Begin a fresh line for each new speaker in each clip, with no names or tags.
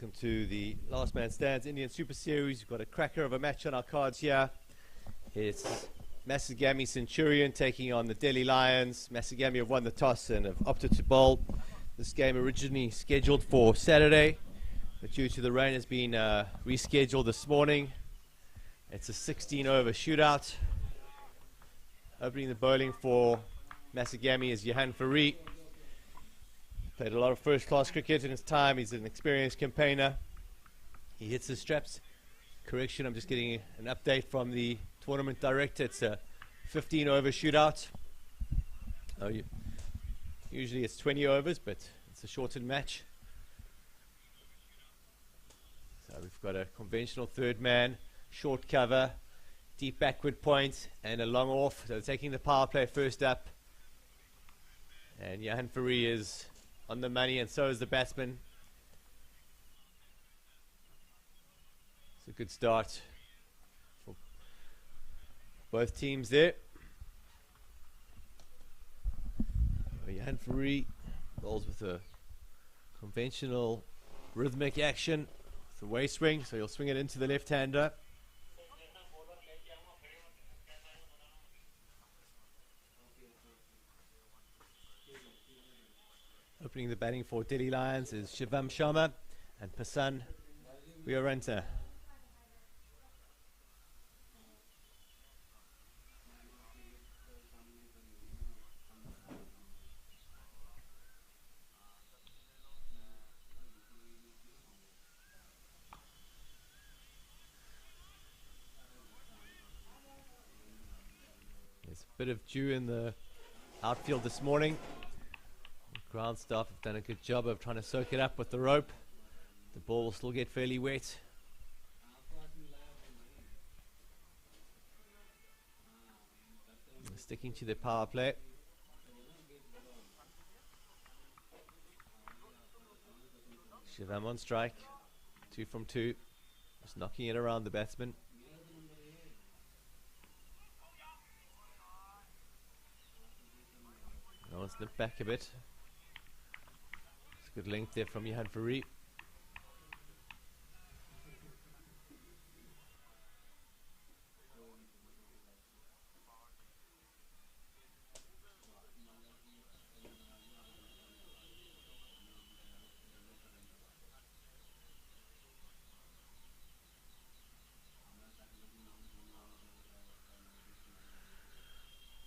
Welcome to the Last Man Stands Indian Super Series. We've got a cracker of a match on our cards here. It's Masagamy Centurion taking on the Delhi Lions. Masagamy have won the toss and have opted to bowl. This game originally scheduled for Saturday, but due to the rain has been rescheduled this morning. It's a 16-over shootout. Opening the bowling for Masagamy is Johan Fourie. Played a lot of first-class cricket in his time. He's an experienced campaigner. He hits his straps. Correction, I'm just getting an update from the tournament director. It's a 15-over shootout. Usually it's 20 overs, but it's a shortened match. So we've got a conventional third man, short cover, deep backward point, and a long off. So taking the power play first up. And Johan Fourie is on the money, and so is the batsman. It's a good start for both teams there. Johan Fourie bowls with a conventional rhythmic action with a way swing, so he'll swing it into the left-hander. Opening the batting for Delhi Lions is Shivam Sharma and Pasan Vioranta. There's a bit of dew in the outfield this morning. Ground staff have done a good job of trying to soak it up with the rope. The ball will still get fairly wet. Sticking to the power play. Shivam on strike. 2 from 2. Just knocking it around the batsman. Now let's nip back a bit. Good length there from Johan Fourie.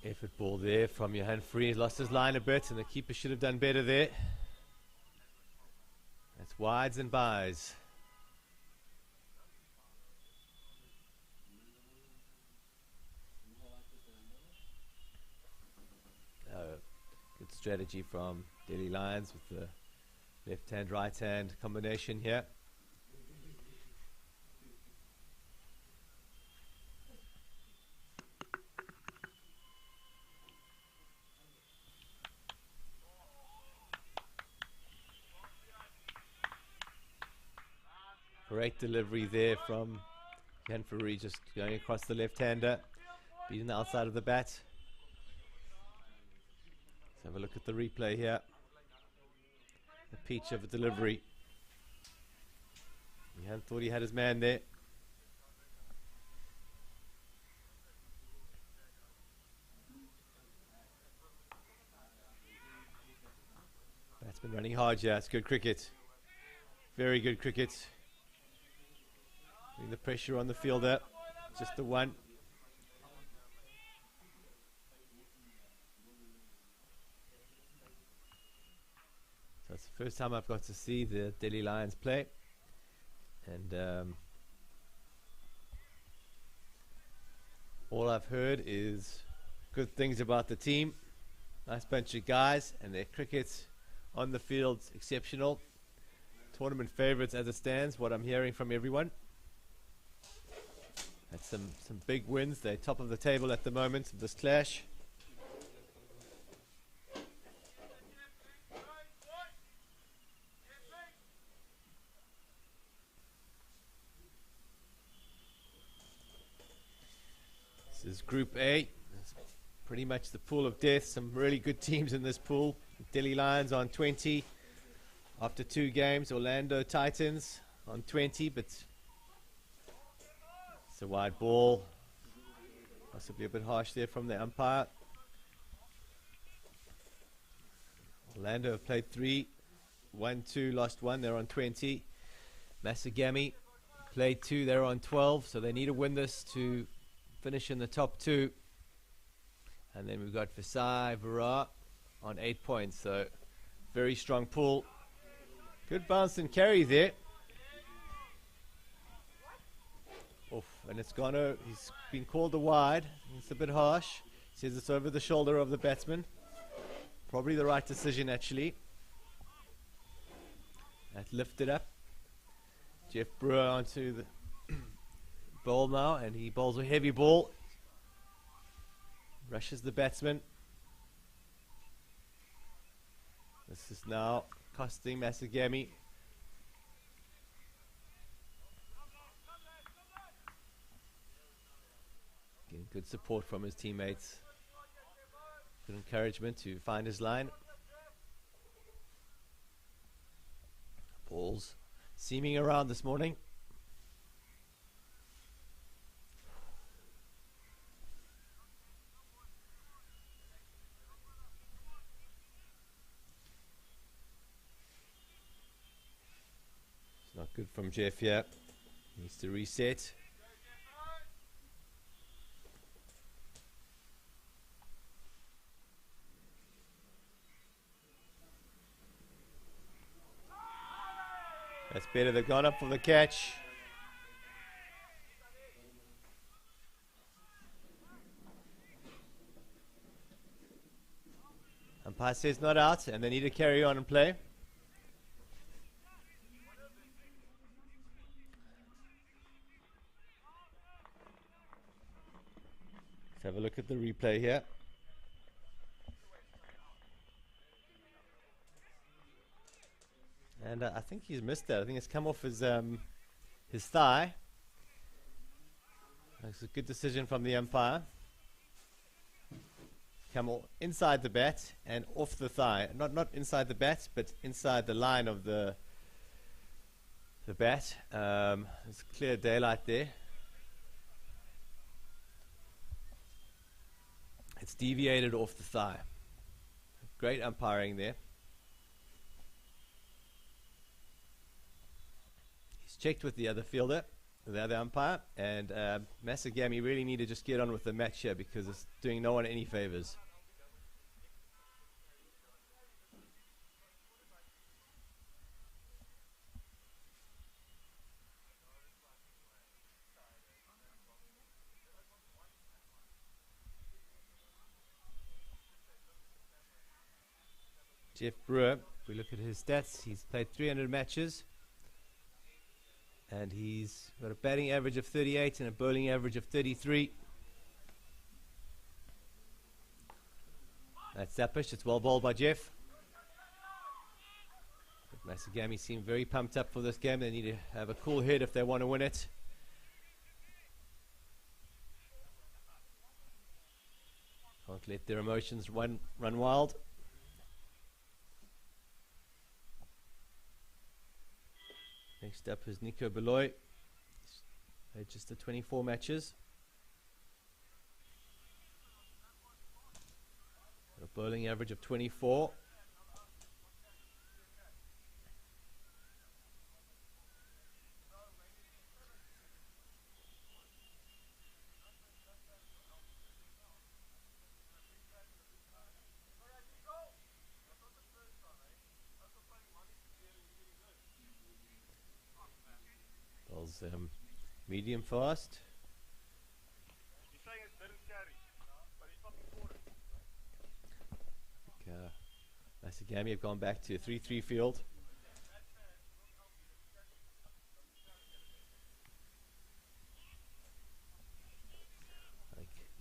Effort ball there from Johan Fourie. He's lost his line a bit, and the keeper should have done better there. That's wides and buys. Good strategy from Delhi Lions with the left hand, right hand combination here. Great delivery there from Johan Fourie, just going across the left-hander, beating the outside of the bat. Let's have a look at the replay here. The peach of a delivery. Johan thought he had his man there. Batsman running hard here. It's good cricket. Very good cricket. The pressure on the fielder, just the one. So it's the first time I've got to see the Delhi Lions play, and all I've heard is good things about the team. Nice bunch of guys, and their cricket on the field's exceptional. Tournament favourites as it stands, what I'm hearing from everyone. That's some big wins. They're top of the table at the moment of this clash. This is Group A. It's pretty much the pool of death. Some really good teams in this pool. Delhi Lions on 20. After 2 games, Orlando Titans on 20, but it's a wide ball. Possibly a bit harsh there from the umpire. Orlando have played 3, won 2, lost 1. They're on 20. Masagamy played 2, they're on 12, so they need to win this to finish in the top 2. And then we've got Versailles Vera on 8 points, so very strong pull. Good bounce and carry there. Oof, and it's gone. He's been called a wide. It's a bit harsh. Says it's over the shoulder of the batsman. Probably the right decision, actually. That lifted up. Jeff Brewer onto the ball now, and he bowls a heavy ball. Rushes the batsman. This is now costing Masagamy. Getting good support from his teammates. Good encouragement to find his line. Balls seaming around this morning. It's not good from Jeff here. Needs to reset. That's better. They've gone up for the catch. Umpire says not out, and they need to carry on and play. Let's have a look at the replay here. And I think he's missed that. I think it's come off his thigh. That's a good decision from the umpire. Come inside the bat and off the thigh. Not inside the bat, but inside the line of the bat. There's clear daylight there. It's deviated off the thigh. Great umpiring there. Checked with the other fielder, the other umpire, and Masagamy really need to just get on with the match here because it's doing no one any favors. Jeff Brewer, if we look at his stats, he's played 300 matches. And he's got a batting average of 38 and a bowling average of 33. That's Zappish. It's well bowled by Jeff. But Masagamy seem very pumped up for this game. They need to have a cool head if they want to win it. Can't let their emotions run wild. Next up is Nico Beloy. Played just the 24 matches. Got a bowling average of 24. Medium fast. Masagamy have gone back to a 3-3 field.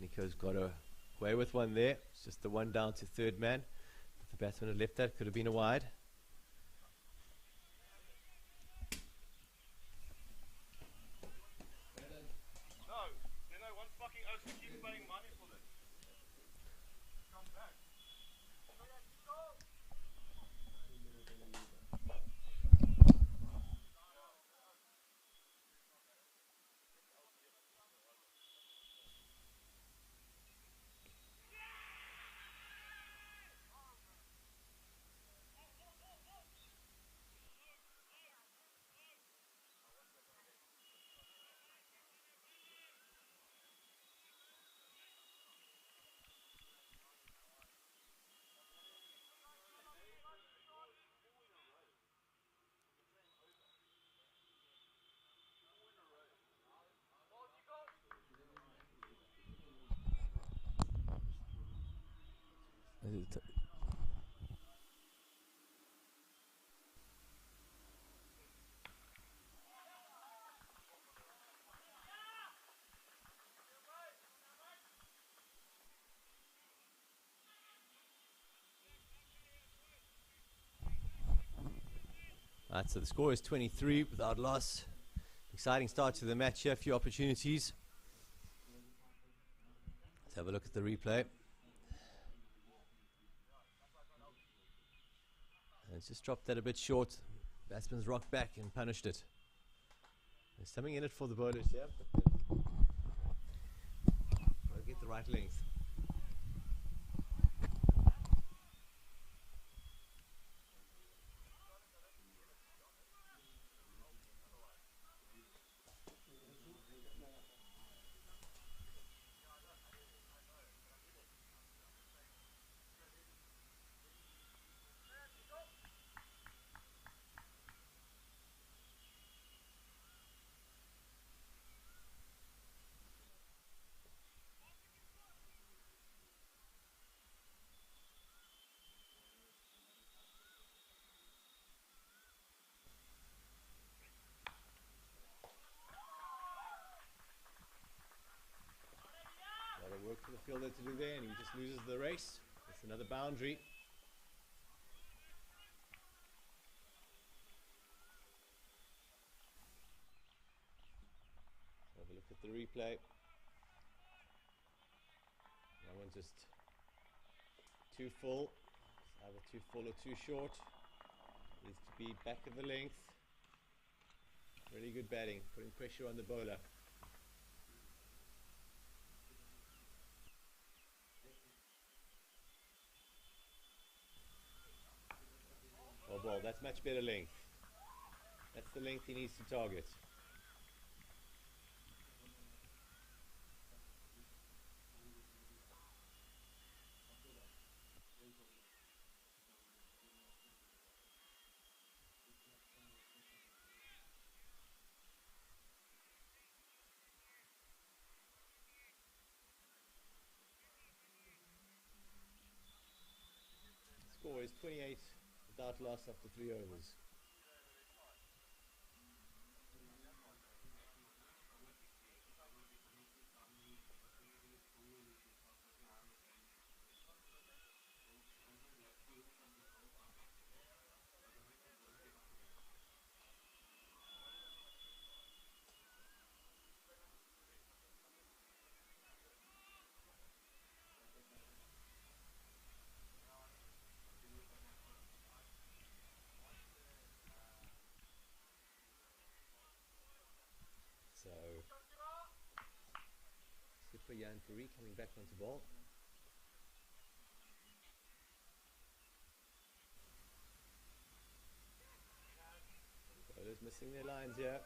Nico's got away with one there. It's just the one down to third man. If the batsman had left that, could have been a wide. Right, so the score is 23 without loss. Exciting start to the match here, a few opportunities. Let's have a look at the replay. And it's just dropped that a bit short. Batsman's rocked back and punished it. There's something in it for the bowlers here, but gotta get the right length. Work for the fielder to do there, and he just loses the race. That's another boundary. Have a look at the replay. That one's just too full. It's either too full or too short. Needs to be back of the length. Really good batting, putting pressure on the bowler. Oh, ball, that's much better length. That's the length he needs to target. Score is 28 without loss after 3 overs. So, skipper Jan Puri coming back onto ball. Bowlers missing their lines here,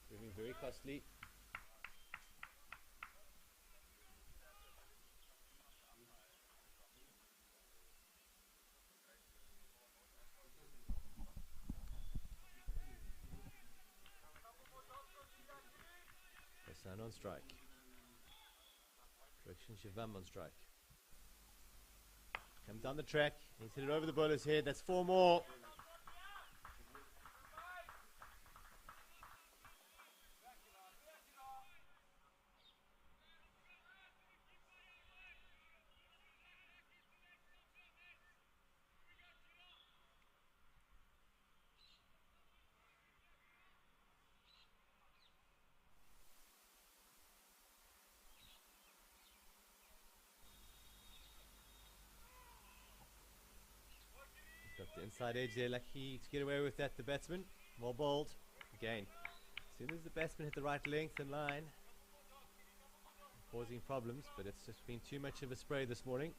proving very costly. Hassan on strike. Correction, Shivam on strike. Come down the track. He's hit it over the bowler's head. That's 4 more. Got the inside edge there, lucky to get away with that, the batsman. Well bowled. Again, as soon as the batsman hit the right length and line, causing problems, but it's just been too much of a spray this morning.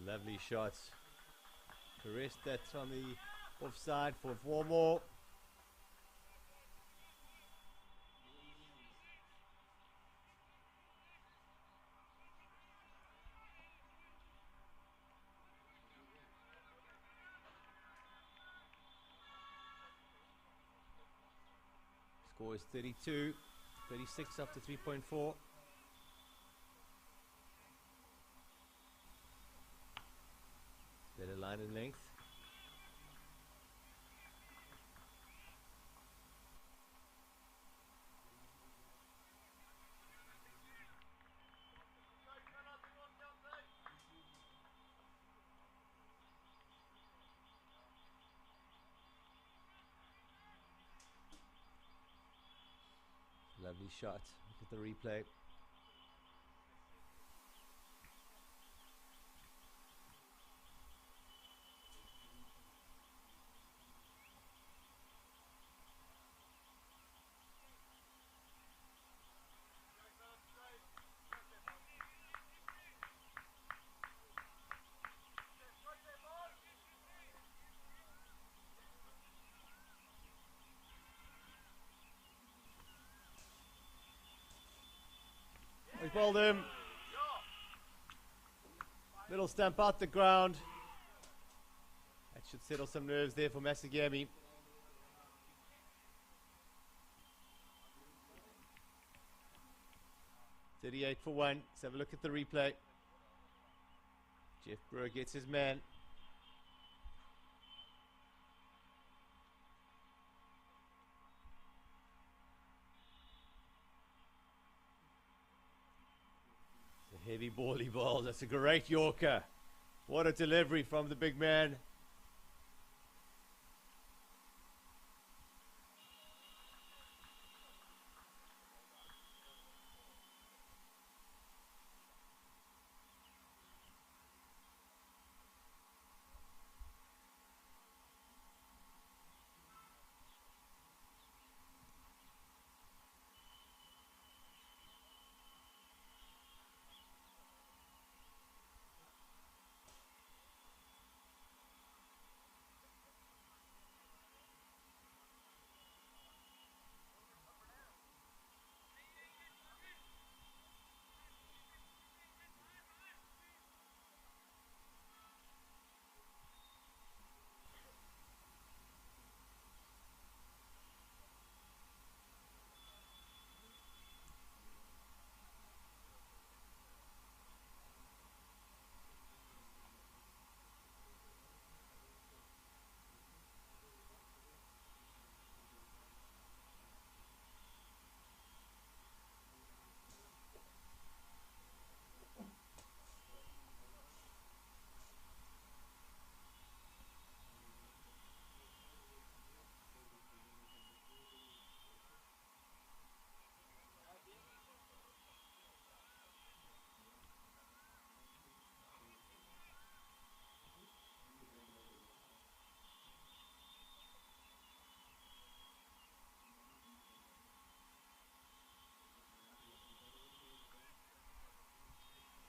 Lovely shots. Caressed that on the offside for 4 more. Score is 32, 36 after 3.4. line in length. Lovely shot. Look at the replay. We bowled him. Little stamp out the ground. That should settle some nerves there for Masagamy. .38 for 1. Let's have a look at the replay. Jeff Brewer gets his man. The heavy ball he bowls. That's a great Yorker. What a delivery from the big man.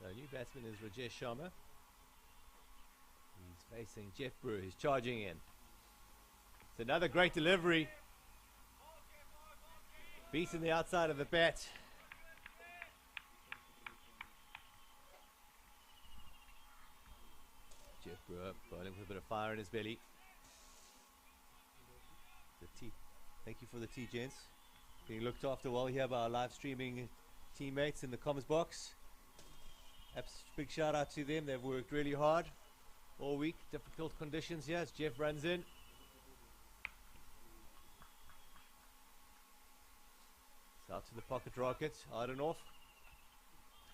So new batsman is Rajesh Sharma. He's facing Jeff Brewer. He's charging in. It's another great delivery. Beating the outside of the bat. Jeff Brewer bowling with a bit of fire in his belly. The tea. Thank you for the tea, gents. Being looked after well here by our live streaming teammates in the comms box. Big shout out to them. They've worked really hard all week. Difficult conditions here as Jeff runs in. It's out to the pocket rocket. Hard and off.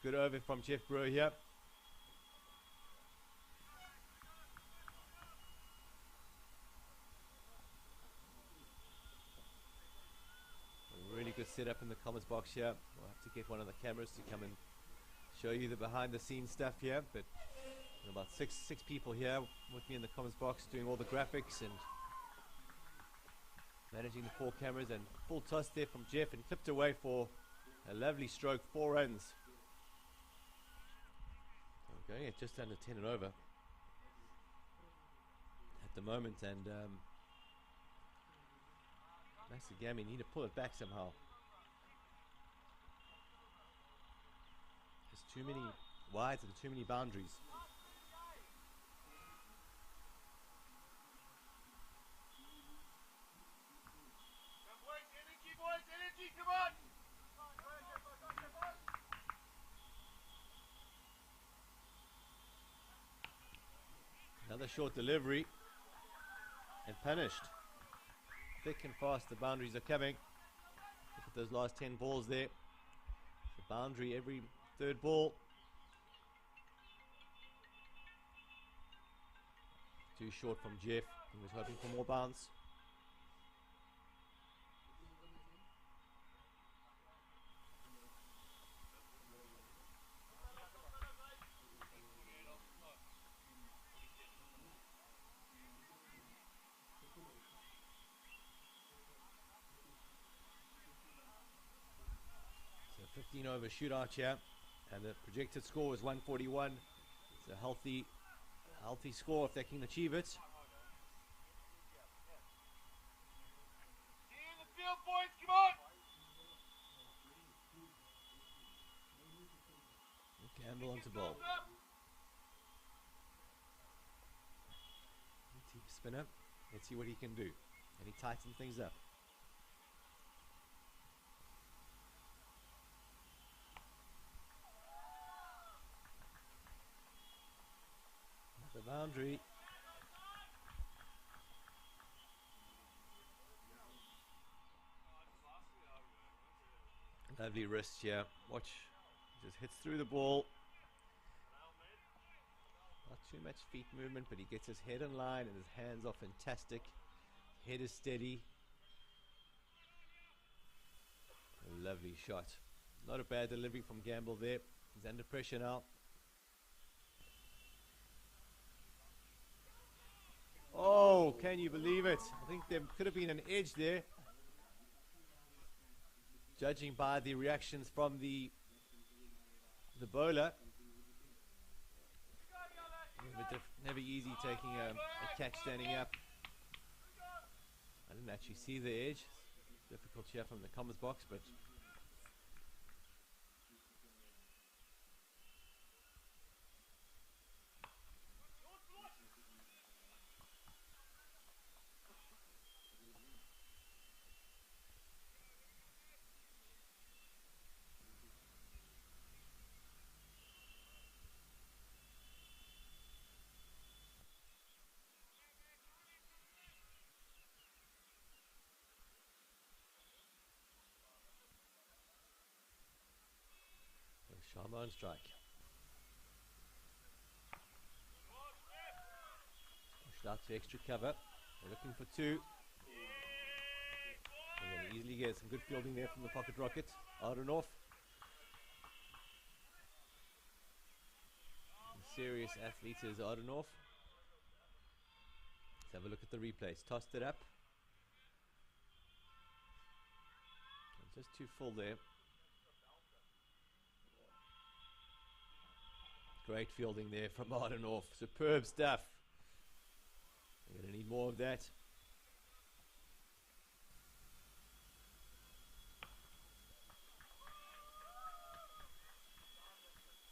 Good over from Jeff Brewer here. A really good setup in the comments box here. We'll have to get one of the cameras to come and show you the behind the scenes stuff here, but about six people here with me in the comments box doing all the graphics and managing the 4 cameras, and full toss there from Jeff and clipped away for a lovely stroke, 4 runs. We're going at just under 10 and over at the moment, and Masagamy need to pull it back somehow. Too many wides and too many boundaries.
Energy, come on!
Another short delivery. And punished. Thick and fast, the boundaries are coming. Look at those last 10 balls there. The boundary every third ball. Too short from Jeff. He was hoping for more bounce. So 15 over shootout here, and the projected score was 141. It's a healthy score if they can achieve it.
In the field, boys, come on!
Campbell onto ball. Deep spinner. Let's see what he can do. And he tightens things up. The boundary. Lovely wrist here. Watch. Just hits through the ball. Not too much feet movement, but he gets his head in line and his hands are fantastic. Head is steady. A lovely shot. Not a bad delivery from Gamble there. He's under pressure now. Oh, can you believe it? I think there could have been an edge there. Judging by the reactions from the bowler. Never easy taking a catch standing up. I didn't actually see the edge. Difficult here from the comms box, but Sharma on strike. Pushed out to extra cover. They're looking for two. They're going to easily get some good fielding there from the pocket rocket. Ardenov. Serious athlete is Ardenov. Let's have a look at the replays. Tossed it up. And just too full there. Great fielding there from Ardenov. Superb stuff. We're going to need more of that.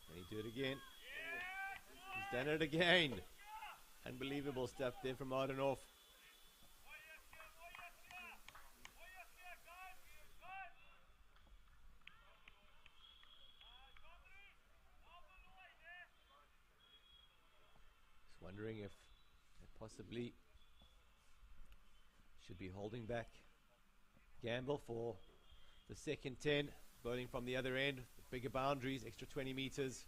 Can he do it again? He's done it again. Unbelievable stuff there from Ardenov. Wondering if they possibly should be holding back Gamble for the second 10, bowling from the other end, bigger boundaries, extra 20 meters.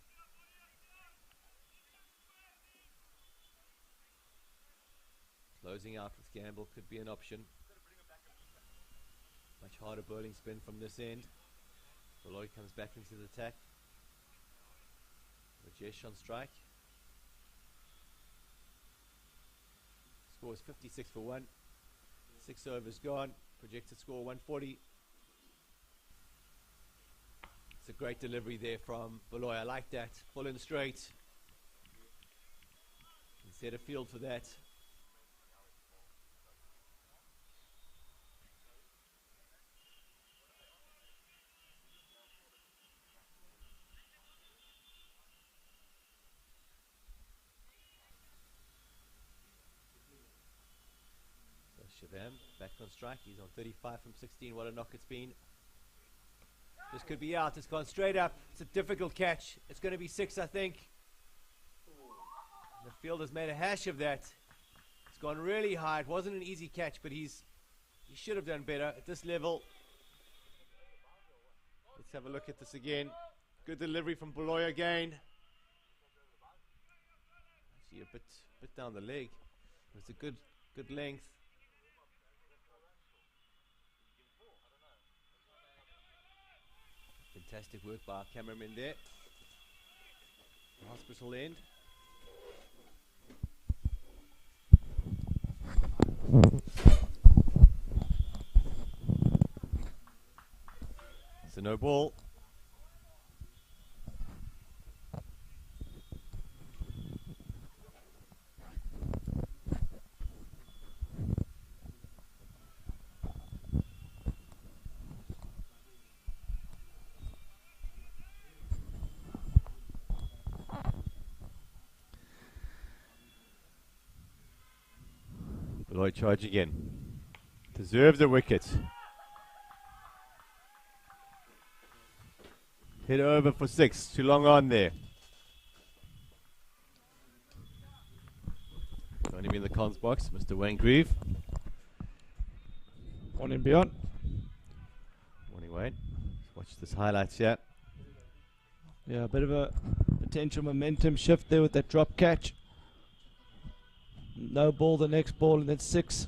Closing out with Gamble could be an option. Much harder bowling spin from this end. Lloyd comes back into the attack. Rajesh on strike. Score is 56 for 1. 6 overs gone. Projected score 140. It's a great delivery there from Beloy. I like that. Full and straight. He set a field for that. Shivam back on strike. He's on 35 from 16. What a knock it's been. This could be out. It's gone straight up. It's a difficult catch. It's going to be 6, I think. The field has made a hash of that. It's gone really high. It wasn't an easy catch, but he should have done better at this level. Let's have a look at this again. Good delivery from Baloy again. Actually a bit down the leg. It was a good length. Fantastic work by our cameraman there. Hospital end. It's a no ball. Lloyd charge again. Deserves a wicket. Hit over for 6. Too long on there. Joining me in the cons box, Mr. Wayne Grieve.
Morning, Beyond.
Morning, Wayne. Let's watch this highlights here.
Yeah, a bit of a potential momentum shift there with that drop catch. No ball, the next ball, and then 6.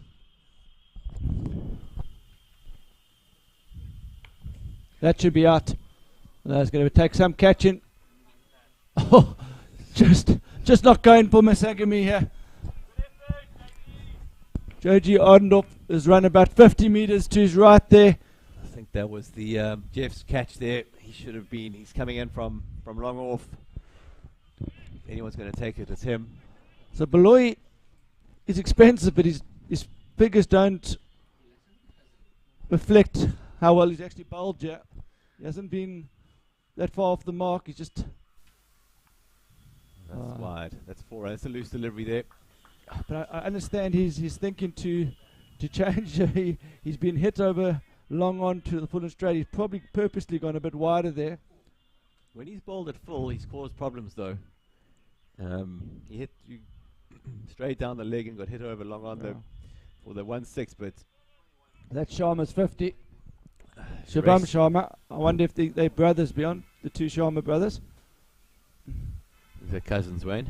That should be out. That's going to take some catching. Oh, just not going for Masagamy here. Joji Ardendorf has run about 50 meters to his right there.
I think that was the Jeff's catch there. He should have been. He's coming in from long off. If anyone's going to take it, it's him.
So Baloy is expensive, but his figures don't reflect how well he's actually bowled here. He hasn't been that far off the mark. He's just...
That's wide. That's 4. That's a loose delivery there.
But I understand he's thinking to change. He's been hit over long on to the full and straight. He's probably purposely gone a bit wider there.
When he's bowled at full, he's caused problems though. He hit you straight down the leg and got hit over long on for the 1-6, but
that's Sharma's 50. Shivam Sharma. I wonder if they're brothers, Beyond, the two Sharma brothers.
They're cousins, Wayne.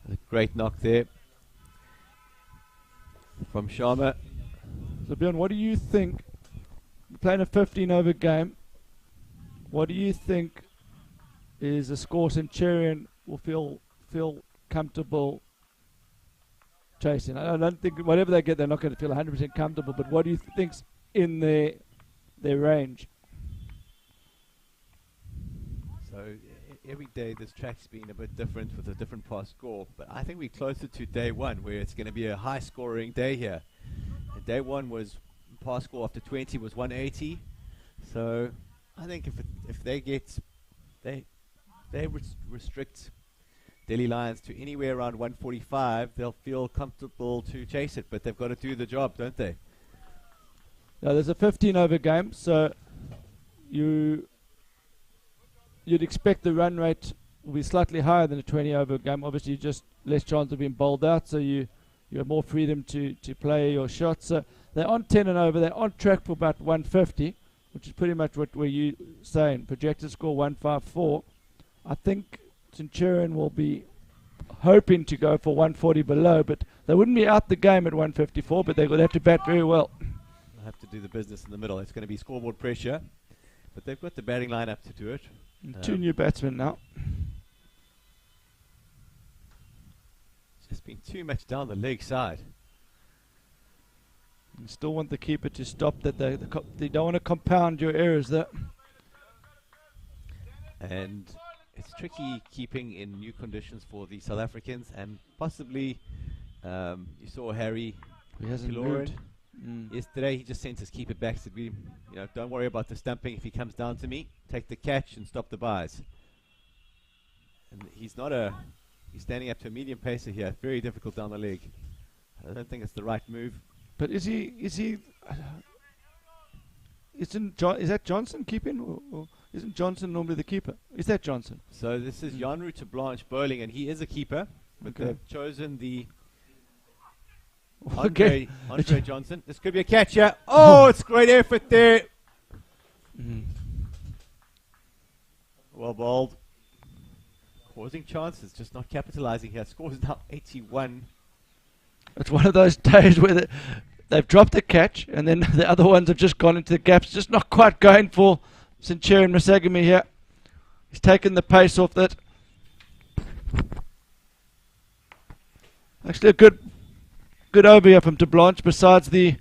A great knock there from Sharma.
So Beyond, what do you think? We're playing a 15 over game. What do you think is a score Centurion will feel comfortable chasing? I don't think whatever they get, they're not going to feel 100% comfortable. But what do you think's in their range?
So every day this track's been a bit different with a different pass score, but I think we're closer to day one where it's going to be a high scoring day here. And day one was pass score after 20 was 180. So I think if they restrict Delhi Lions to anywhere around 145, they'll feel comfortable to chase it, but they've got to do the job, don't they?
Now there's a 15 over game, so you'd expect the run rate will be slightly higher than a 20 over game. Obviously just less chance of being bowled out, so you have more freedom to play your shots. So they're on 10 and over. They're on track for about 150, which is pretty much what you saying. Projected score 154. I think Centurion will be hoping to go for 140 below, but they wouldn't be out the game at 154, but they would have to bat very well.
They'll have to do the business in the middle. It's going to be scoreboard pressure, but they've got the batting lineup to do it.
Two new batsmen now.
It's just been too much down the leg side.
You still want the keeper to stop that. They don't want to compound your errors there.
And it's tricky keeping in new conditions for the South Africans, and possibly you saw Harry.
He hasn't moved.
Yesterday he just sent his keeper back, said, don't worry about the stumping. If he comes down to me, take the catch and stop the buys. And he's standing up to a medium pacer here. Very difficult down the leg. I don't think it's the right move.
But is he is that Johnson keeping? Or isn't Johnson normally the keeper? Is that Johnson?
So this is Janru to Blanche Bowling, and he is a keeper, but
Okay.
they've chosen the
Okay.
Andre Johnson. This could be a catcher. Oh, it's great effort there.
Mhm.
Well bowled. Causing chances, just not capitalizing here. Score is now 81.
It's one of those days where they've dropped the catch, and then the other ones have just gone into the gaps, just not quite going for Centurion Masagamy here. He's taken the pace off that. Actually, a good over here from De Blanche, besides the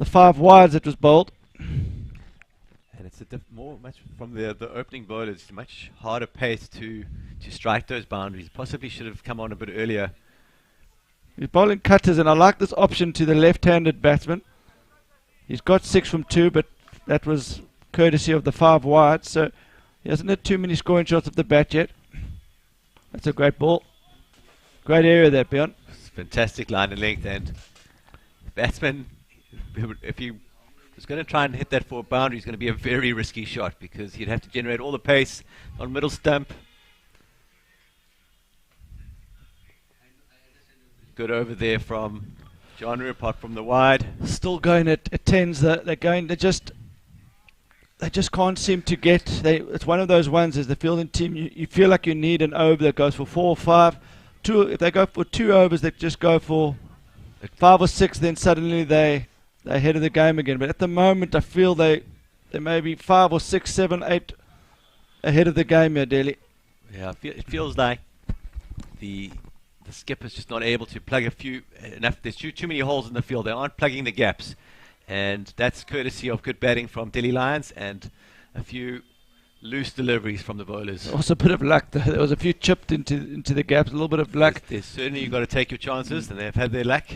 5 wides that was bowled.
And it's much from the opening bowlers, much harder pace to strike those boundaries. Possibly should have come on a bit earlier.
He's bowling cutters, and I like this option to the left-handed batsman. He's got 6 from 2, but that was courtesy of the 5 wide, so he hasn't had too many scoring shots of the bat yet. That's a great ball. Great area there, Bjorn.
Fantastic line and length, and batsman, if he was going to try and hit that for a boundary, it's going to be a very risky shot because he'd have to generate all the pace on middle stump. Good over there from John apart from the wide.
Still going at 10s. They just can't seem to get. It's one of those ones as the fielding team. You feel like you need an over that goes for 4 or 5. If they go for 2 overs, they just go for 5 or 6. Then suddenly they're ahead of the game again. But at the moment, I feel they may be 5 or 6, 7, 8 ahead of the game here, Delhi.
Yeah, it feels like the skipper's just not able to plug enough. There's too many holes in the field. They aren't plugging the gaps, and that's courtesy of good batting from Delhi Lions and a few loose deliveries from the bowlers.
Also a bit of luck. There was a few chipped into the gaps. A little bit of luck.
There's certainly you've got to take your chances, and they've had their luck.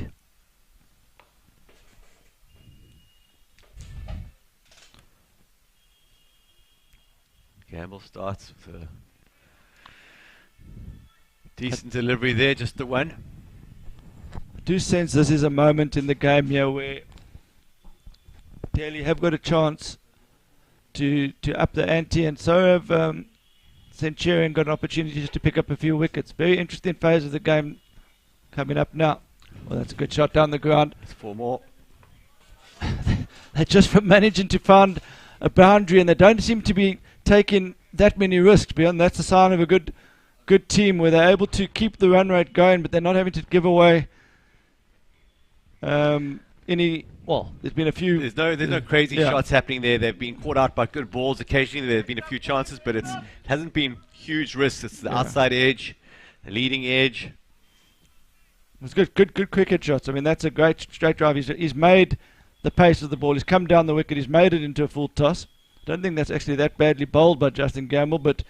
Gamble starts with a decent delivery there, just the one.
I do sense this is a moment in the game here where Delhi have got a chance to up the ante, and so have Centurion got an opportunity just to pick up a few wickets. Very interesting phase of the game coming up now. Well, that's a good shot down the ground.
It's 4 more.
They're just managing to find a boundary, and they don't seem to be taking that many risks. Beyond that's a sign of a good team where they're able to keep the run rate going, but they're not having to give away any. Well, there's been a few.
There's no crazy shots happening there. They've been caught out by good balls occasionally. There have been a few chances, but it hasn't been huge risks. It's the outside edge, the leading edge.
It's good cricket shots. I mean, that's a great straight drive. He's made the pace of the ball. He's come down the wicket. He's made it into a full toss. I don't think that's actually that badly bowled by Justin Gamble, but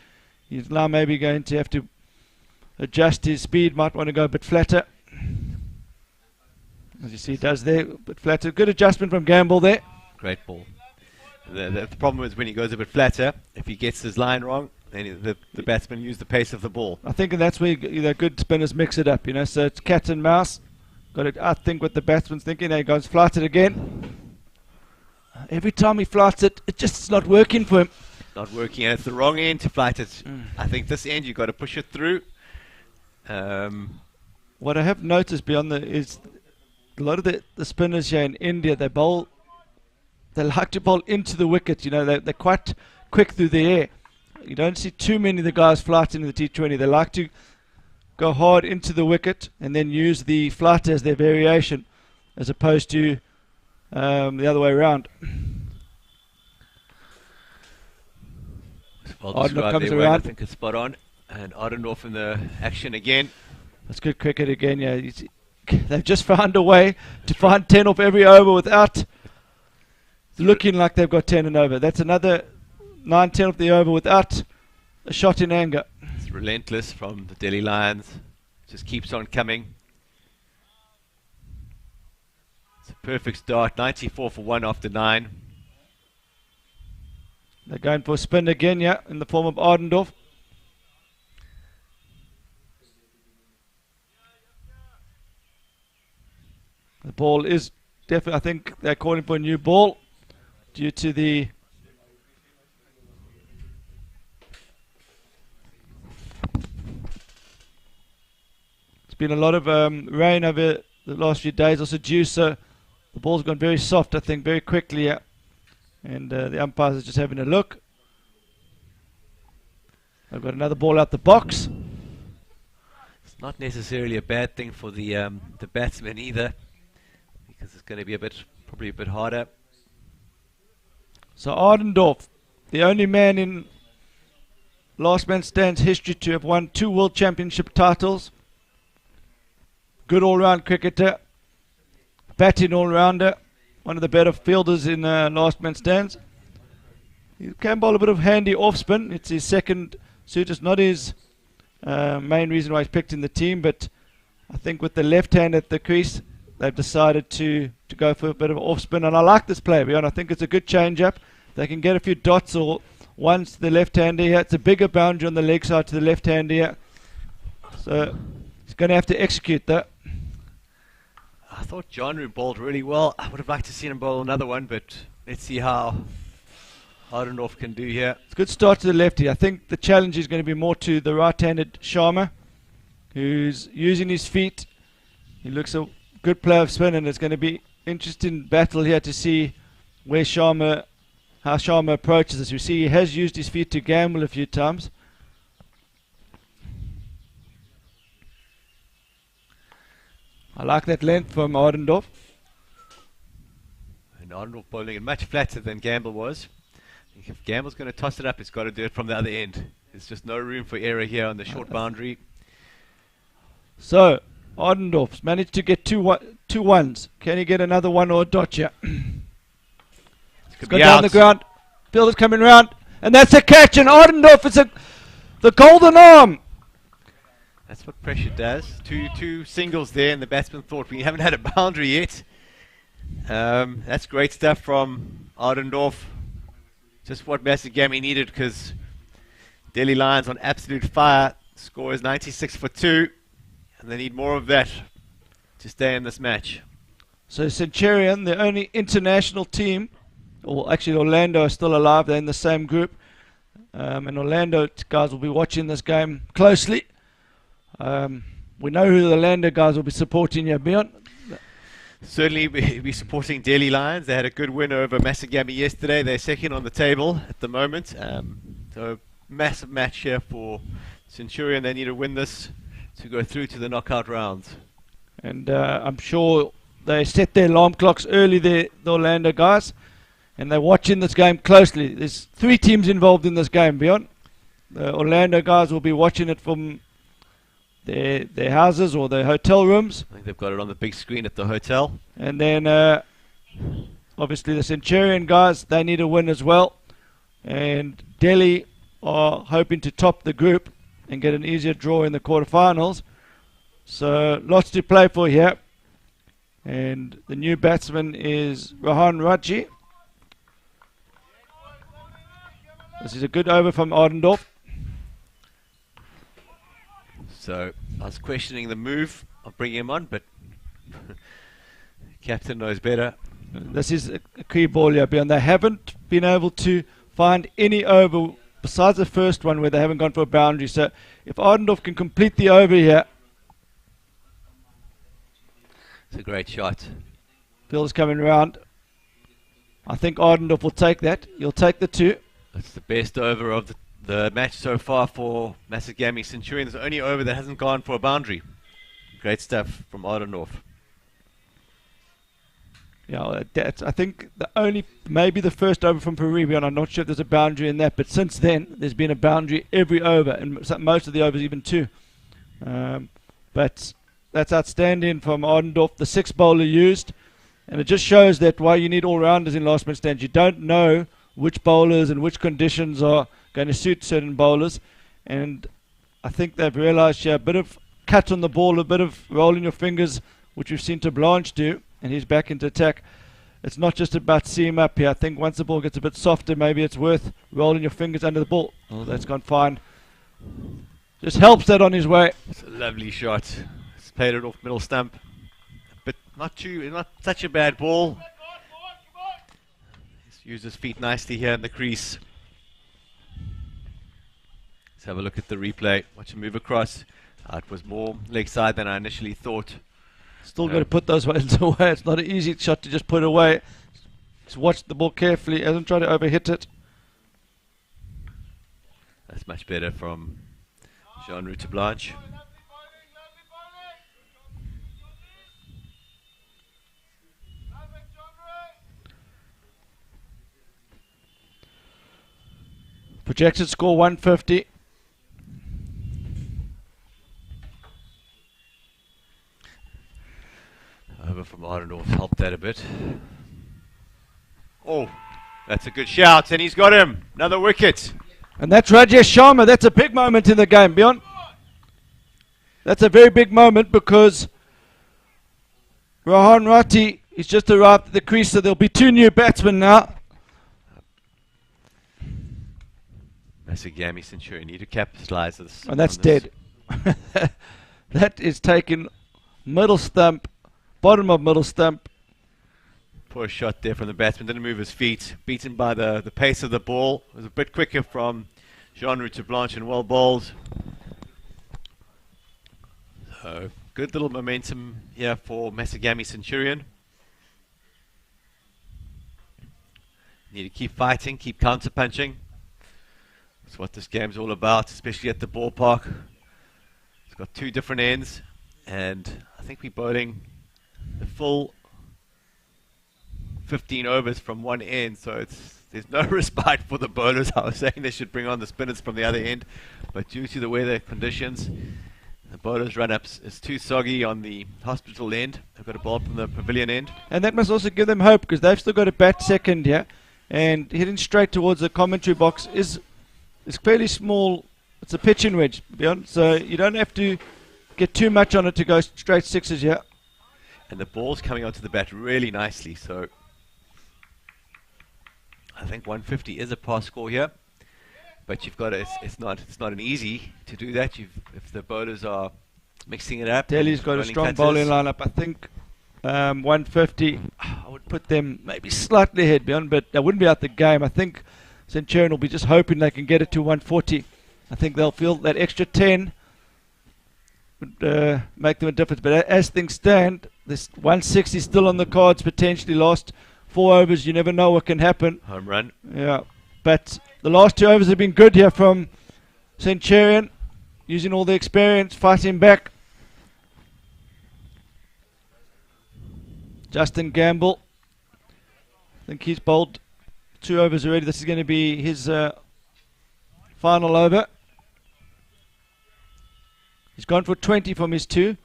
he's now maybe going to have to adjust his speed. Might want to go a bit flatter. As you see, he does there, a bit flatter. Good adjustment from Gamble there.
Great ball. The problem is when he goes a bit flatter, if he gets his line wrong, then the batsman use the pace of the ball.
I think that's where good spinners mix it up, so it's cat and mouse. Got to outthink what the batsman's thinking. There he goes, flights it again. Every time he flights it, it's not working for him.
Not working, and it's the wrong end to flight it. I think this end you've got to push it through.
What I have noticed is a lot of the spinners here in India, they like to bowl into the wicket. They're quite quick through the air. You don't see too many of the guys flighting in the T20. They like to go hard into the wicket and then use the flight as their variation, as opposed to the other way around.
Ardenoff comes around. I think it's spot on. And Ardenoff in the action again.
That's good cricket again. Yeah, they've just found a way to find 10 off every over without looking like they've got 10 and over. That's another 9-10 off the over without a shot in anger.
It's relentless from the Delhi Lions. Just keeps on coming. It's a perfect start. 94 for 1 after 9.
They're going for a spin again, in the form of Ardenoff. The ball is definitely, I think they're calling for a new ball. due to the it's been a lot of rain over the last few days, also due, so the ball's gone very soft, I think, very quickly, yeah. And the umpires are just having a look. I've got another ball out the box.
It's not necessarily a bad thing for the batsman either, because it's going to be probably a bit harder.
So Ardendorf, the only man in Last Man Stands history to have won 2 World Championship titles. Good all-round cricketer, batting all-rounder, one of the better fielders in Last Man Stands. He can bowl a bit of handy off-spin. It's his second suit. It's not his main reason why he's picked in the team, but I think with the left hand at the crease, they've decided to go for a bit of off-spin, and I like this play, Bjorn. I think it's a good change-up. They can get a few dots or ones to the left-hander here. It's a bigger boundary on the leg side to the left-hander here. So he's going to have to execute that.
I thought John bowled really well. I would have liked to see him bowl another one, but let's see how Ardendorf can do here.
It's a good start to the lefty. I think the challenge is going to be more to the right-handed Sharma, who's using his feet. He looks a good player of spin, and it's going to be interesting battle here to see how Sharma approaches this. You see he has used his feet to gamble a few times. I like that length from Ardendorf.
And Ardendorf bowling it much flatter than Gamble was. If Gamble's going to toss it up, it's got to do it from the other end. There's just no room for error here on the short boundary.
So Ardendorf's managed to get two ones. Can he get another one or a dot here? It's gone down the ground. Fielder's coming round, and that's a catch. And Ardendorf is the golden arm.
That's what pressure does. Two singles there, and the batsman thought we haven't had a boundary yet. That's great stuff from Ardendorf. Just what Masagamy needed, because Delhi Lions on absolute fire. Score is 96 for 2, and they need more of that to stay in this match.
So Centurion, the only international team, or actually Orlando are still alive. They're in the same group, and Orlando guys will be watching this game closely. We know who the Orlando guys will be supporting here, Bjorn.
Certainly we'll be supporting Delhi Lions. They had a good win over Masagamy yesterday. They're second on the table at the moment. So massive match here for Centurion. They need to win this to go through to the knockout rounds.
And I'm sure they set their alarm clocks early, the Orlando guys, and they're watching this game closely. There's 3 teams involved in this game, Bjorn. The Orlando guys will be watching it from their houses or their hotel rooms.
I think they've got it on the big screen at the hotel.
And then obviously the Centurion guys, they need a win as well. And Delhi are hoping to top the group and get an easier draw in the quarterfinals. So lots to play for here. And the new batsman is Rohan Raji. This is a good over from Ardendorf.
So I was questioning the move of bringing him on, but captain knows better.
This is a key ball here, and they haven't been able to find any over besides the first one where they haven't gone for a boundary. So if Ardendorf can complete the over here.
It's a great shot.
Phil's coming round. I think Ardendorf will take that. He'll take the 2.
It's the best over of the match so far for Masagamy. Centurion is the only over that hasn't gone for a boundary. Great stuff from Ardendorf.
Yeah, I think maybe the first over from Peruvian. I'm not sure if there's a boundary in that, but since then there's been a boundary every over, and most of the overs even 2. But that's outstanding from Ardendorf. The 6 bowler used, and it just shows that why you need all-rounders in last man stands. You don't know which bowlers and which conditions are going to suit certain bowlers, and I think they've realised a bit of cut on the ball, a bit of rolling your fingers, which we've seen to Blanche do, and he's back into attack. It's not just about seam up here. I think once the ball gets a bit softer, maybe it's worth rolling your fingers under the ball. Oh, that's gone fine. Just helps that on his way.
It's a lovely shot. It's played it off middle stump, but not such a bad ball. Use his feet nicely here in the crease. Let's have a look at the replay. Watch him move across. It was more leg side than I initially thought.
Still got to put those ones away. It's not an easy shot to just put away. Just watch the ball carefully. Hasn't tried to overhit it.
That's much better from Jean Blanche.
Projected score 150.
Over from Ardendorf helped that a bit. Oh, that's a good shout, and he's got him. Another wicket.
And that's Rajesh Sharma. That's a big moment in the game, Bjorn. That's a very big moment because Rohan Rati is just arrived at the crease, so there'll be two new batsmen now.
Masagamy Centurion need to capitalize this.
And that's dead. That is taken middle stump, bottom of middle stump.
Poor shot there from the batsman, didn't move his feet. Beaten by the pace of the ball. It was a bit quicker from Jean Blanche and well bowled. So good little momentum here for Masagamy Centurion. Need to keep fighting, keep counter punching. That's what this game's all about, especially at the ballpark. It's got two different ends, and I think we're bowling the full 15 overs from one end, so there's no respite for the bowlers. I was saying they should bring on the spinners from the other end, but due to the weather conditions, the bowlers' run-up is too soggy on the hospital end. They've got to bowl from the pavilion end.
And that must also give them hope, because they've still got to bat second here, and hitting straight towards the commentary box is fairly small. It's a pitching wedge, Bjorn, so you don't have to get too much on it to go straight sixes here.
And the ball's coming onto the bat really nicely, so I think 150 is a pass score here. But you've got to, it's not an easy to do that. If the bowlers are mixing it up.
Delhi's got a strong bowling lineup. I think 150, I would put them maybe slightly ahead, Bjorn, but they wouldn't be out the game. I think Centurion will be just hoping they can get it to 140. I think they'll feel that extra 10 would make them a difference. But as things stand, this 160 still on the cards, potentially last 4 overs. You never know what can happen.
Home run.
Yeah, but the last 2 overs have been good here from Centurion, using all the experience, fighting back. Justin Gamble, I think he's bowled 2 overs already. This is going to be his final over. He's gone for 20 from his 2.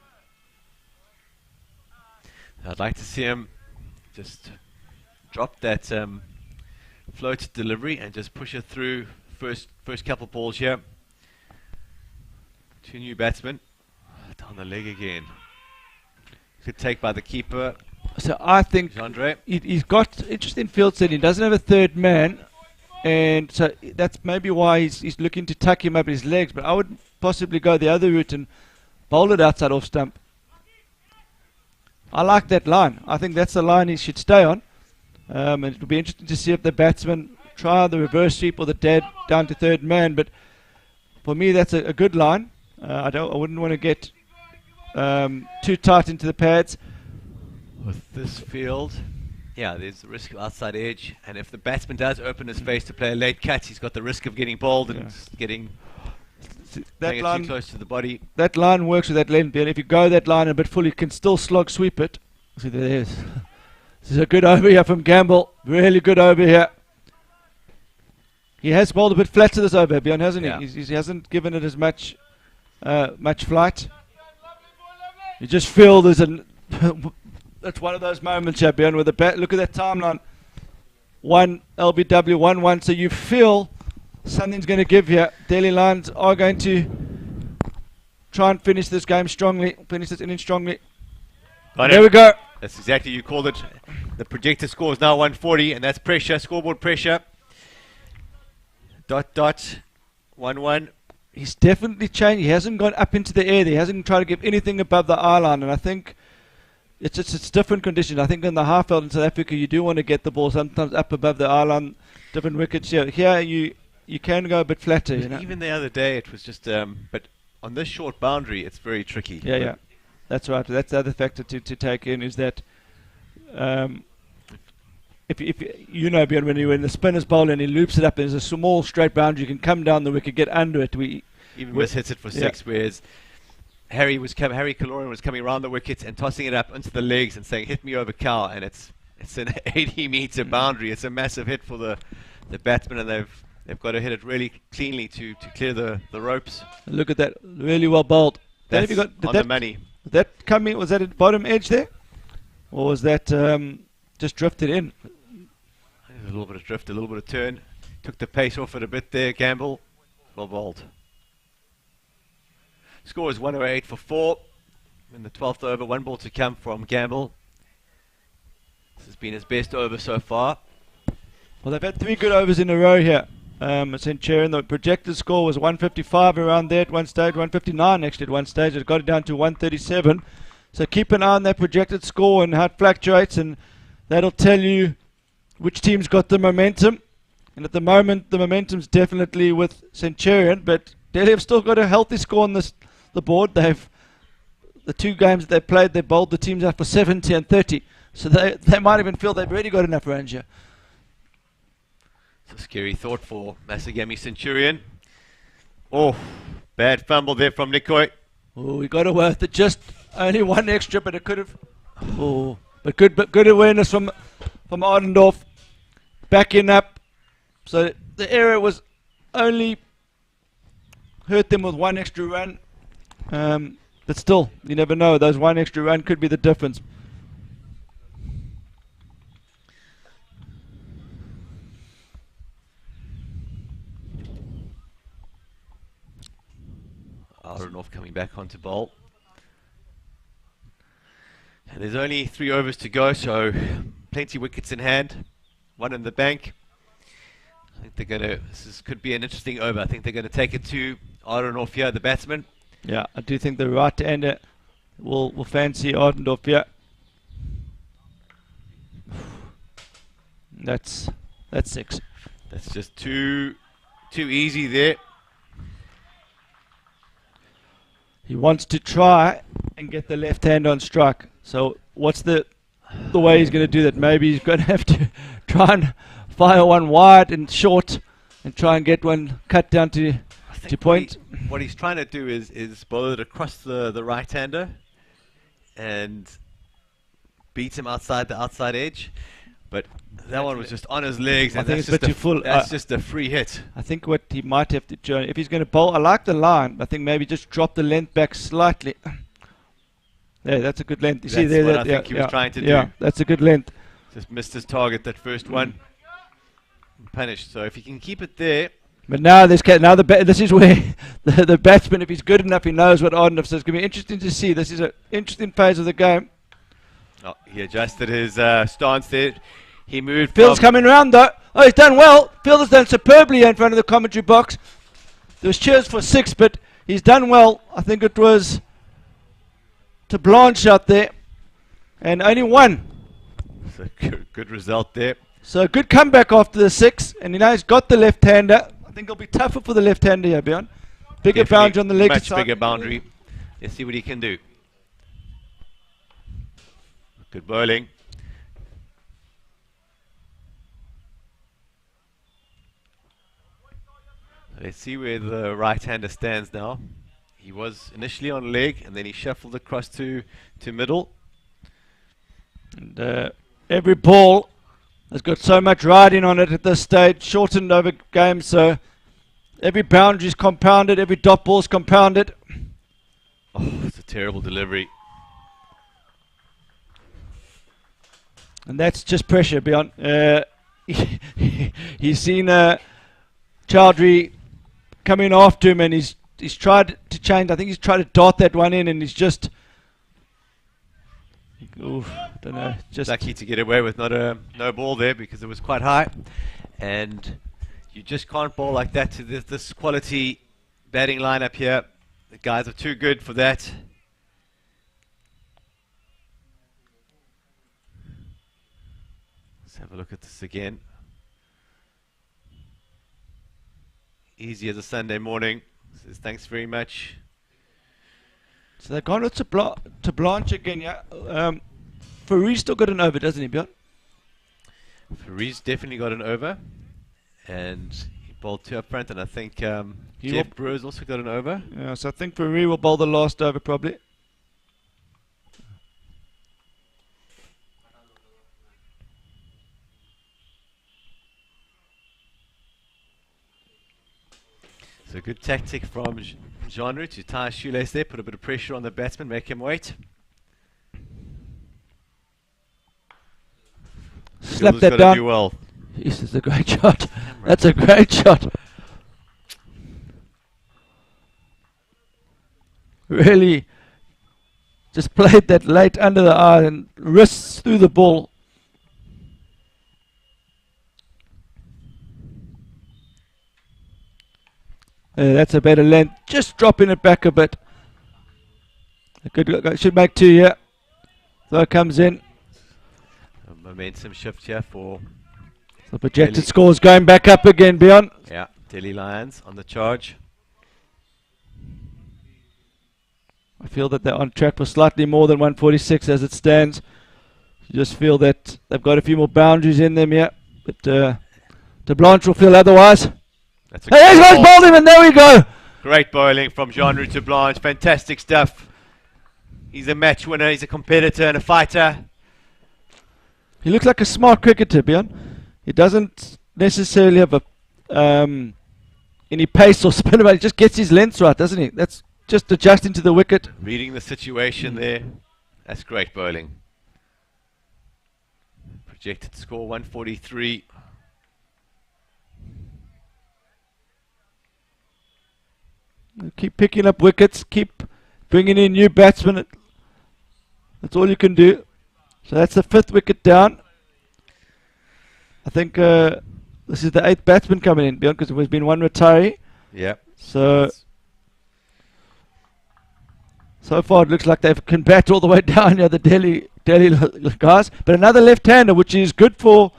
I'd like to see him just drop that float delivery and just push it through first couple balls here. 2 new batsmen. Down the leg again. Good take by the keeper.
So I think he's got interesting field setting. He doesn't have a third man, and so that's maybe why he's looking to tuck him up his legs. But I would possibly go the other route and bowl it outside off stump. I like that line. I think that's the line he should stay on. And it will be interesting to see if the batsman try the reverse sweep or the dead down to third man. But for me, that's a good line. I wouldn't want to get too tight into the pads.
With this field, yeah, there's the risk of outside edge, and if the batsman does open his face to play a late catch, he's got the risk of getting bowled and getting
that line
too close to the body.
That line works with that length, and if you go that line a bit full, you can still slog sweep it. See, there it is. This is a good over here from Gamble. Really good over here. He has bowled a bit flat to this over, Bjorn, hasn't he? He hasn't given it as much flight. You just feel there's a that's one of those moments, Bjorn, with the bat. Look at that timeline. 1 LBW, 1-1. So you feel something's going to give here. Delhi Lions are going to try and finish this game strongly. Finish this inning strongly. There we go.
That's exactly, you called it. The projected score is now 140, and that's pressure, scoreboard pressure. ... 1-1.
He's definitely changed. He hasn't gone up into the air. He hasn't tried to give anything above the eye line, and I think it's different conditions. I think in the half field in South Africa, you do want to get the ball sometimes up above the eye line, different wickets here. Here you can go a bit flatter, you know.
Even the other day, it was just, but on this short boundary, it's very tricky.
Yeah. That's right. That's the other factor to take in is that if you know, Bjorn, when the spinner's bowl and he loops it up, there's a small straight boundary. You can come down the wicket, get under it.
Even West hits it for 6, whereas Harry Kalorian was coming around the wicket and tossing it up into the legs and saying, "Hit me over cow," and it's an 80-meter boundary. It's a massive hit for the batsman, and they've got to hit it really cleanly to clear the ropes.
Look at that, really well bowled.
That's the money.
Was that at bottom edge there, or was that just drifted in?
A little bit of drift, a little bit of turn. Took the pace off it a bit there, Gamble. Well bowled. Score is 108 for 4. In the 12th over, 1 ball to come from Gamble. This has been his best over so far.
Well, they've had 3 good overs in a row here. Centurion, the projected score was 155 around there at one stage, 159 actually at one stage. It got it down to 137. So keep an eye on that projected score and how it fluctuates, and that'll tell you which team's got the momentum. And at the moment, the momentum's definitely with Centurion, but Delhi have still got a healthy score on the board. The 2 games that they've played, they bowled the teams out for 70 and 30. So they might even feel they've already got enough range here.
It's a scary thought for Masagamy Centurion. Oh, bad fumble there from Nikoi.
Oh, we got away with it. Just only 1 extra, but it could have. Oh, but good awareness from Ardendorf. Backing up. So the error was only hurt them with 1 extra run. But still, you never know. Those 1 extra run could be the difference.
Ardendorf coming back onto bowl. And there's only 3 overs to go, so plenty wickets in hand. 1 in the bank. I think this could be an interesting over. I think they're going to take it to Ardendorf here, the batsman.
Yeah, I do think the right-hander will fancy Ardendorf here. That's 6.
That's just too easy there.
He wants to try and get the left hand on strike. So what's the way he's going to do that? Maybe he's going to have to try and fire one wide and short and try and get one cut down to point.
What he's trying to do is bowl it across the right-hander and beat him outside the outside edge. But that one was just on his legs, and that's just a free hit.
I think what he might have to do, if he's going to bowl, I like the line. I think maybe just drop the length back slightly. Yeah, that's a good length. You see there?
What I think he was trying to do.
Yeah, that's a good length.
Just missed his target, that first one. Punished. So if he can keep it there.
But now this is where the batsman, if he's good enough, he knows what Ardendorf says. It's going to be interesting to see. This is an interesting phase of the game.
Oh, he adjusted his stance there. He moved.
Phil's coming round though. Oh, he's done well. Phil has done superbly in front of the commentary box. There was cheers for 6, but he's done well. I think it was to Blanche out there, and only 1.
So good result there.
So good comeback after the 6, and he's got the left-hander. I think it'll be tougher for the left-hander here, Bjorn. Bigger boundary on the leg side.
Much bigger boundary. Let's see what he can do. Good bowling. Let's see where the right-hander stands now. He was initially on leg, and then he shuffled across to middle.
And every ball has got so much riding on it at this stage, shortened over games, so every boundary is compounded, every dot ball is compounded.
Oh, it's a terrible delivery.
And that's just pressure, Bjorn. He's seen Chowdhury coming after him, and he's tried to change. I think he's tried to dart that one in, and he's just... Oof, don't know. Just
lucky to get away with no ball there, because it was quite high, and you just can't bowl like that to this quality batting lineup here. The guys are too good for that. Let's have a look at this again. Easy as a Sunday morning. Says thanks very much.
So they've gone with to Blanche again, yeah. Faree's still got an over, doesn't he, Bjorn?
Faree's definitely got an over. And he bowled 2 up front, and I think Jeff Brewer's also got an over.
Yeah, so I think Faree will bowl the last over probably.
So good tactic from Genre to tie a shoelace there, put a bit of pressure on the batsman, make him wait.
Slap that down.
Do well.
This is a great shot. That's a great shot. Really just played that late under the eye and wrists through the ball. That's a better length. Just dropping it back a bit. Should make 2 here. Throw comes in.
A momentum shift here for
the projected scores going back up again, Beyond.
Yeah, Delhi Lions on the charge.
I feel that they're on track for slightly more than 146 as it stands. You just feel that they've got a few more boundaries in them, yeah. But De Blanche will feel otherwise.
That's a
hey, he's bowled him, and there we go.
Great bowling from Genre to Blanche. Fantastic stuff. He's a match winner. He's a competitor and a fighter.
He looks like a smart cricketer, Bjorn. He doesn't necessarily have any pace or spin about it. He just gets his length right, doesn't he? That's just adjusting to the wicket.
Reading the situation there. That's great bowling. Projected score 143.
Keep picking up wickets. Keep bringing in new batsmen. That's all you can do. So that's the 5th wicket down. I think this is the 8th batsman coming in, Bjorn, because there's been 1 retiree.
Yeah.
So far it looks like they can bat all the way down here, the Delhi guys. But another left-hander, which is good for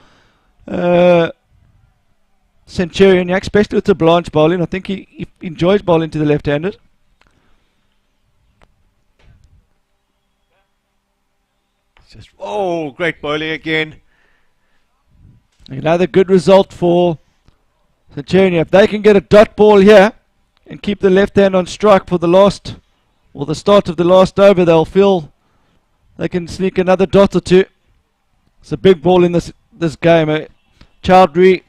Centurion, especially with the Blanche bowling. I think he enjoys bowling to the left-handers.
Oh, great bowling again.
Another good result for Centurion. If they can get a dot ball here and keep the left hand on strike for the last, or the start of the last over, they'll feel they can sneak another dot or 2. It's a big ball in this game. Chowdhury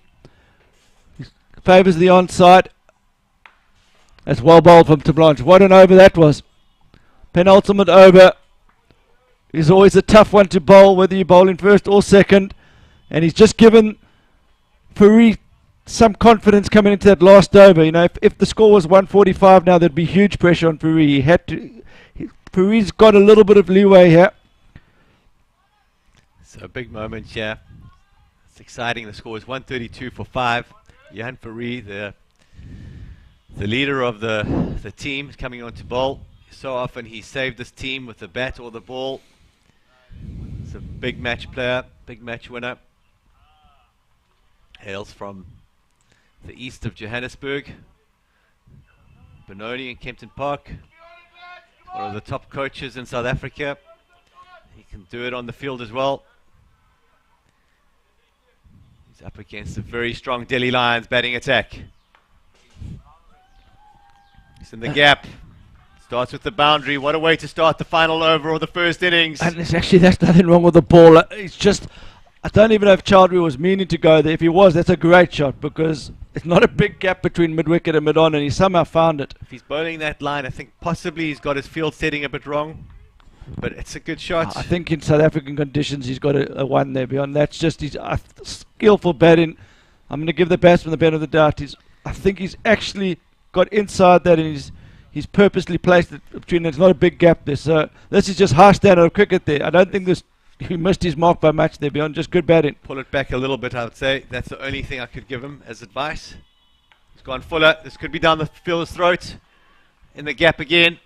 favours the onside. That's well bowled from De Blanche. What an over that was. Penultimate over is always a tough one to bowl, whether you bowl in first or second. And he's just given Faree some confidence coming into that last over. You know, if the score was 145 now, there'd be huge pressure on Faree. He had to. Faree's got a little bit of leeway here.
So a big moment here. It's exciting. The score is 132 for 5. Johan Faree, the leader of the team, is coming on to bowl. So often he saved this team with the bat or the ball. He's a big match player, big match winner. Hails from the east of Johannesburg, Benoni in Kempton Park. One of the top coaches in South Africa. He can do it on the field as well. He's up against a very strong Delhi Lions batting attack. He's in the gap. Starts with the boundary. What a way to start the final over of the first innings.
And there's nothing wrong with the ball. It's just, I don't even know if Chowdhury was meaning to go there. If he was, that's a great shot, because it's not a big gap between mid-wicket and mid-on, and he somehow found it.
If he's bowling that line, I think possibly he's got his field setting a bit wrong, but it's a good shot.
I think in South African conditions he's got a 1 there beyond. That's just his skillful batting. I'm going to give the batsman the benefit of the doubt. I think he's actually got inside that, and he's purposely placed it between. There's not a big gap there. So this is just high standard of cricket there. I don't think he missed his mark by much there beyond. Just good batting.
Pull it back a little bit, I would say. That's the only thing I could give him as advice. He's gone fuller. This could be down the fielder's throat. In the gap again.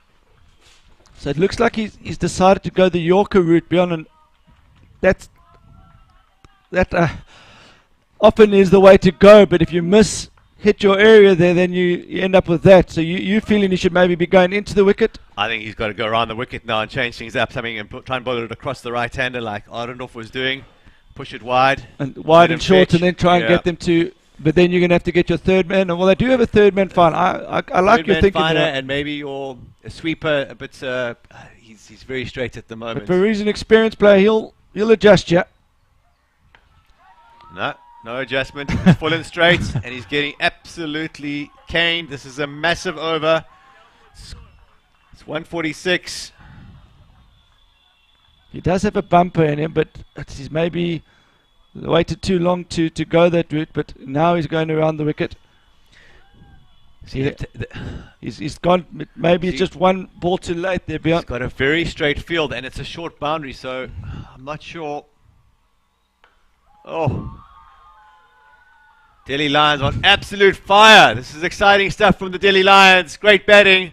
So it looks like he's decided to go the Yorker route beyond, and that's that often is the way to go. But if you hit your area there, then you end up with that. So you feeling he should maybe be going into the wicket?
I think he's got to go around the wicket now and change things up, something, and try and bowl it across the right-hander like Arendorf was doing. Push it wide.
And wide and short,
pitch,
and then try and get them to... But then you're going to have to get your third man. Well, they do have a third man fine. I like your thinking there.
And maybe your sweeper, but he's very straight at the moment.
But for a reason, experienced player, he'll adjust you.
No adjustment. He's full and straight, and he's getting absolutely caned. This is a massive over. It's 146.
He does have a bumper in him, but he's maybe waited too long to go that route. But now he's going around the wicket.
See,
he's gone. Maybe it's just one ball too late there, Bjorn.
He's got a very straight field, and it's a short boundary, so I'm not sure. Oh. Delhi Lions on absolute fire. This is exciting stuff from the Delhi Lions. Great batting.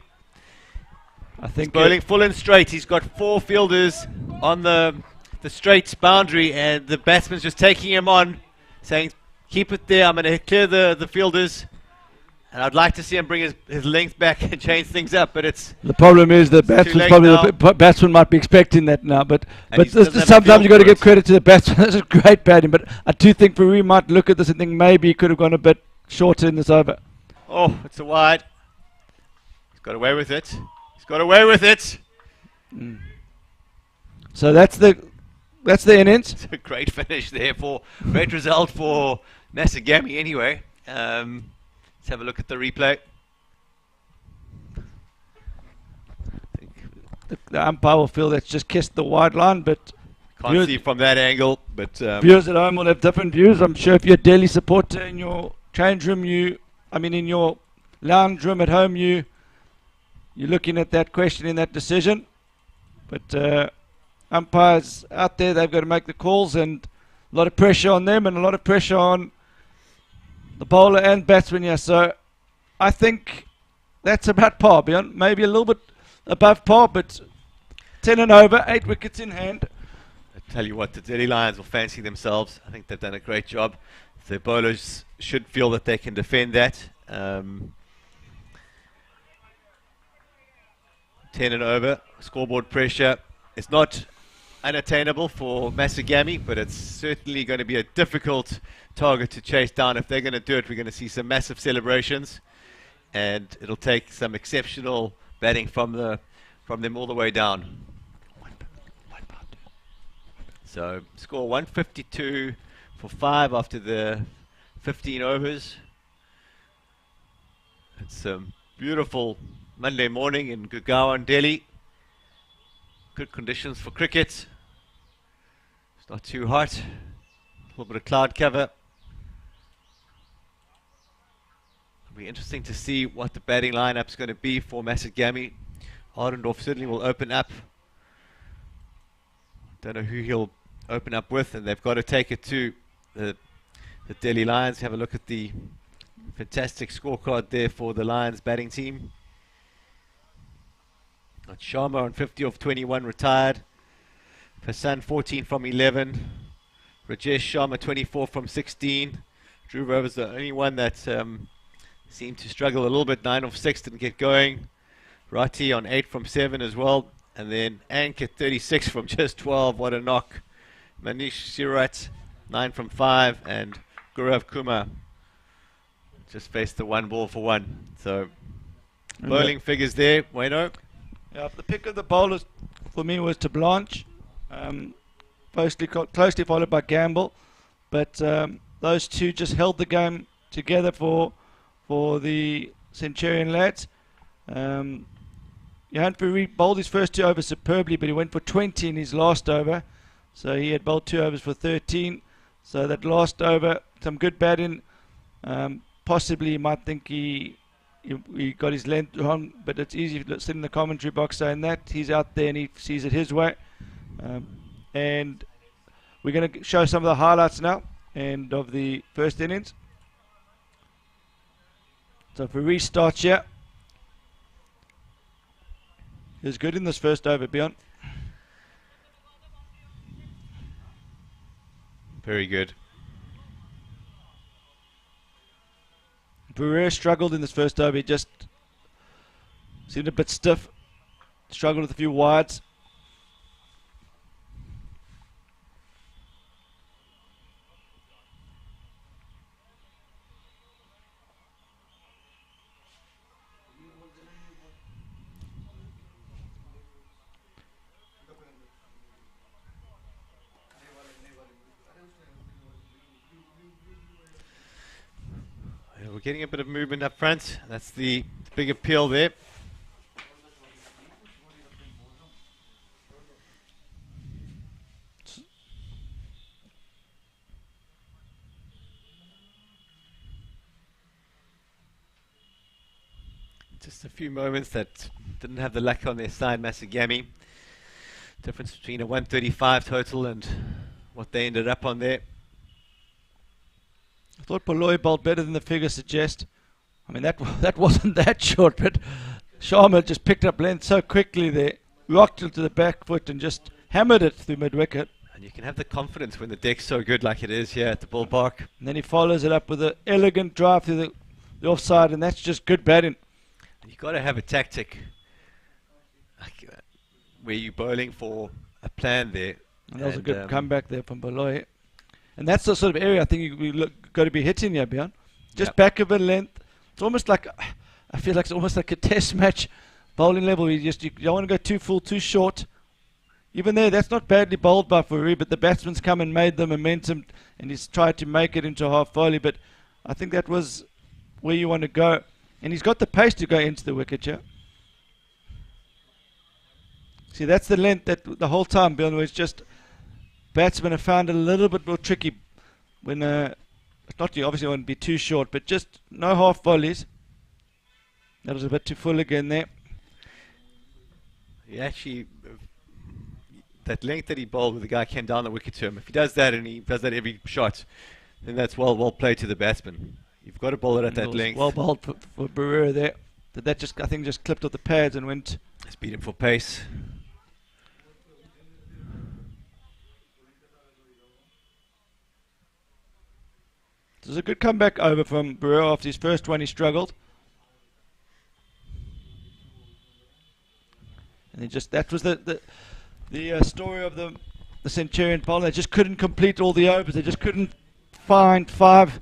I think
he's bowling full and straight. He's got 4 fielders on the straight boundary, and the batsman's just taking him on, saying, keep it there. I'm going to clear the fielders. And I'd like to see him bring his length back and change things up, but it's...
The problem is the batsman might be expecting that now, but sometimes you've got to give credit to the batsman. This is great batting, but I do think Fourie might look at this and think maybe he could have gone a bit shorter in this over.
Oh, it's a wide. He's got away with it. He's got away with it.
So that's the innings.
It's a great finish there great result for Masagamy anyway. Let's have a look at the replay.
The umpire will feel that's just kissed the wide line, but
can't see from that angle. But
viewers at home will have different views. I'm sure if you're a Delhi supporter in your change room, in your lounge room at home, you're looking at that question in that decision. But umpires out there, they've got to make the calls, and a lot of pressure on them and a lot of pressure on the bowler and batsman here. So I think that's about par, Bjorn. Maybe a little bit above par, but 10 and over, 8 wickets in hand.
I tell you what, the Delhi Lions will fancy themselves. I think they've done a great job. The bowlers should feel that they can defend that. 10 and over, scoreboard pressure. It's not unattainable for Masagamy, but it's certainly going to be a difficult target to chase down. If they're going to do it, we're going to see some massive celebrations, and it'll take some exceptional batting from them all the way down. So score 152 for 5 after the 15 overs. It's a beautiful Monday morning in Gurgaon, Delhi. Good conditions for cricket. It's not too hot. A little bit of cloud cover. It'll be interesting to see what the batting lineup's going to be for Masagamy. Arendorf certainly will open up. Don't know who he'll open up with, and they've got to take it to the Delhi Lions. Have a look at the fantastic scorecard there for the Lions batting team. Got Sharma on 50 off 21 retired. Hassan 14 from 11. Rajesh Sharma 24 from 16. Drew Rover's the only one that seemed to struggle a little bit. 9 off 6, didn't get going. Rati on 8 from 7 as well. And then Ank at 36 from just 12. What a knock. Manish Sirat 9 from 5. And Gaurav Kumar just faced the 1 ball for 1. So bowling figures there. Bueno.
Yeah, the pick of the bowlers for me was to Blanche, closely followed by Gamble, but those two just held the game together for the Centurion lads. Johan Fourie bowled his first 2 overs superbly, but he went for 20 in his last over, so he had bowled 2 overs for 13. So that last over, some good batting. Possibly you might think he got his length wrong, but it's easy to sit in the commentary box saying that. He's out there and he sees it his way. And we're going to show some of the highlights now and of the first innings. So Fourie starts here. He was good in this first over, Bjorn.
Very good.
Barrera struggled in this first over. He just seemed a bit stiff. Struggled with a few wides.
We're getting a bit of movement up front. That's the big appeal there. Just a few moments that didn't have the luck on their side, Masagamy. Difference between a 135 total and what they ended up on there.
I thought Baloy bowled better than the figures suggest. I mean, that wasn't that short, but Sharma just picked up length so quickly there, rocked it to the back foot and just hammered it through mid-wicket.
And you can have the confidence when the deck's so good like it is here at the ballpark.
And then he follows it up with an elegant drive through the offside, and that's just good batting.
You've got to have a tactic like, where you're bowling for a plan there.
And that was a good comeback there from Baloy. And that's the sort of area I think we got to be hitting here, Bjorn. Just back of a length. It's almost like, I feel like it's almost like a test match bowling level. You don't want to go too full, too short. Even there, that's not badly bowled by Fourie, but the batsman's come and made the momentum, and he's tried to make it into a half volley. But I think that was where you want to go. And he's got the pace to go into the wicket, yeah. See, that's the length that the whole time, Bjorn, was just batsmen have found it a little bit more tricky when, not you obviously won't be too short, but just no half volleys. That was a bit too full again there.
He actually, that length that he bowled with the guy came down the wicket to him. If he does that and he does that every shot, then that's well played to the batsman. You've got to bowl it at that length.
Well bowled for Barrera there. That just, I think, just clipped off the pads and went.
It's beat him for pace.
It was a good comeback over from Barrera after his first one. He struggled. And he just, that was the story of the Centurion bowler. They just couldn't complete all the overs. They just couldn't find 5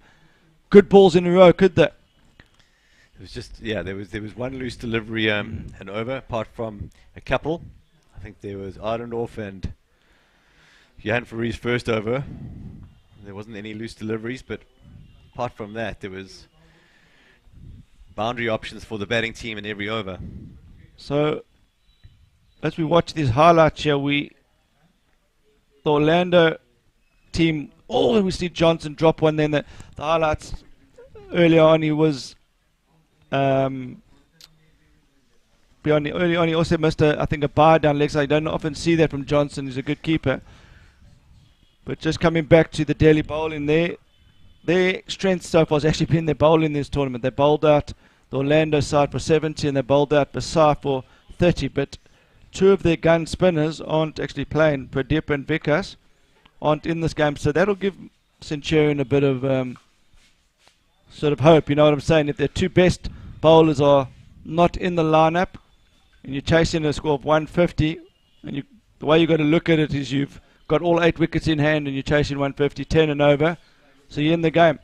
good balls in a row, could they?
It was just, yeah, there was one loose delivery and over, apart from a couple. I think there was Ardendorf and Johan Faurie's first over. There wasn't any loose deliveries, but apart from that, there was boundary options for the batting team in every over.
So, as we watch these highlights here, the Orlando team, we see Johnson drop one. Then the highlights earlier on, he was early on he also missed I think a bar down leg side. I don't often see that from Johnson. He's a good keeper. But just coming back to the Delhi bowling there, their strength so far has actually been their bowling in this tournament. They bowled out the Orlando side for 70 and they bowled out Basar for 30. But 2 of their gun spinners aren't actually playing. Pradeep and Vikas aren't in this game. So that'll give Centurion a bit of sort of hope. You know what I'm saying? If their 2 best bowlers are not in the lineup and you're chasing a score of 150, and the way you've got to look at it is you've got all 8 wickets in hand and you're chasing 150, 10 and over. So you're in the game.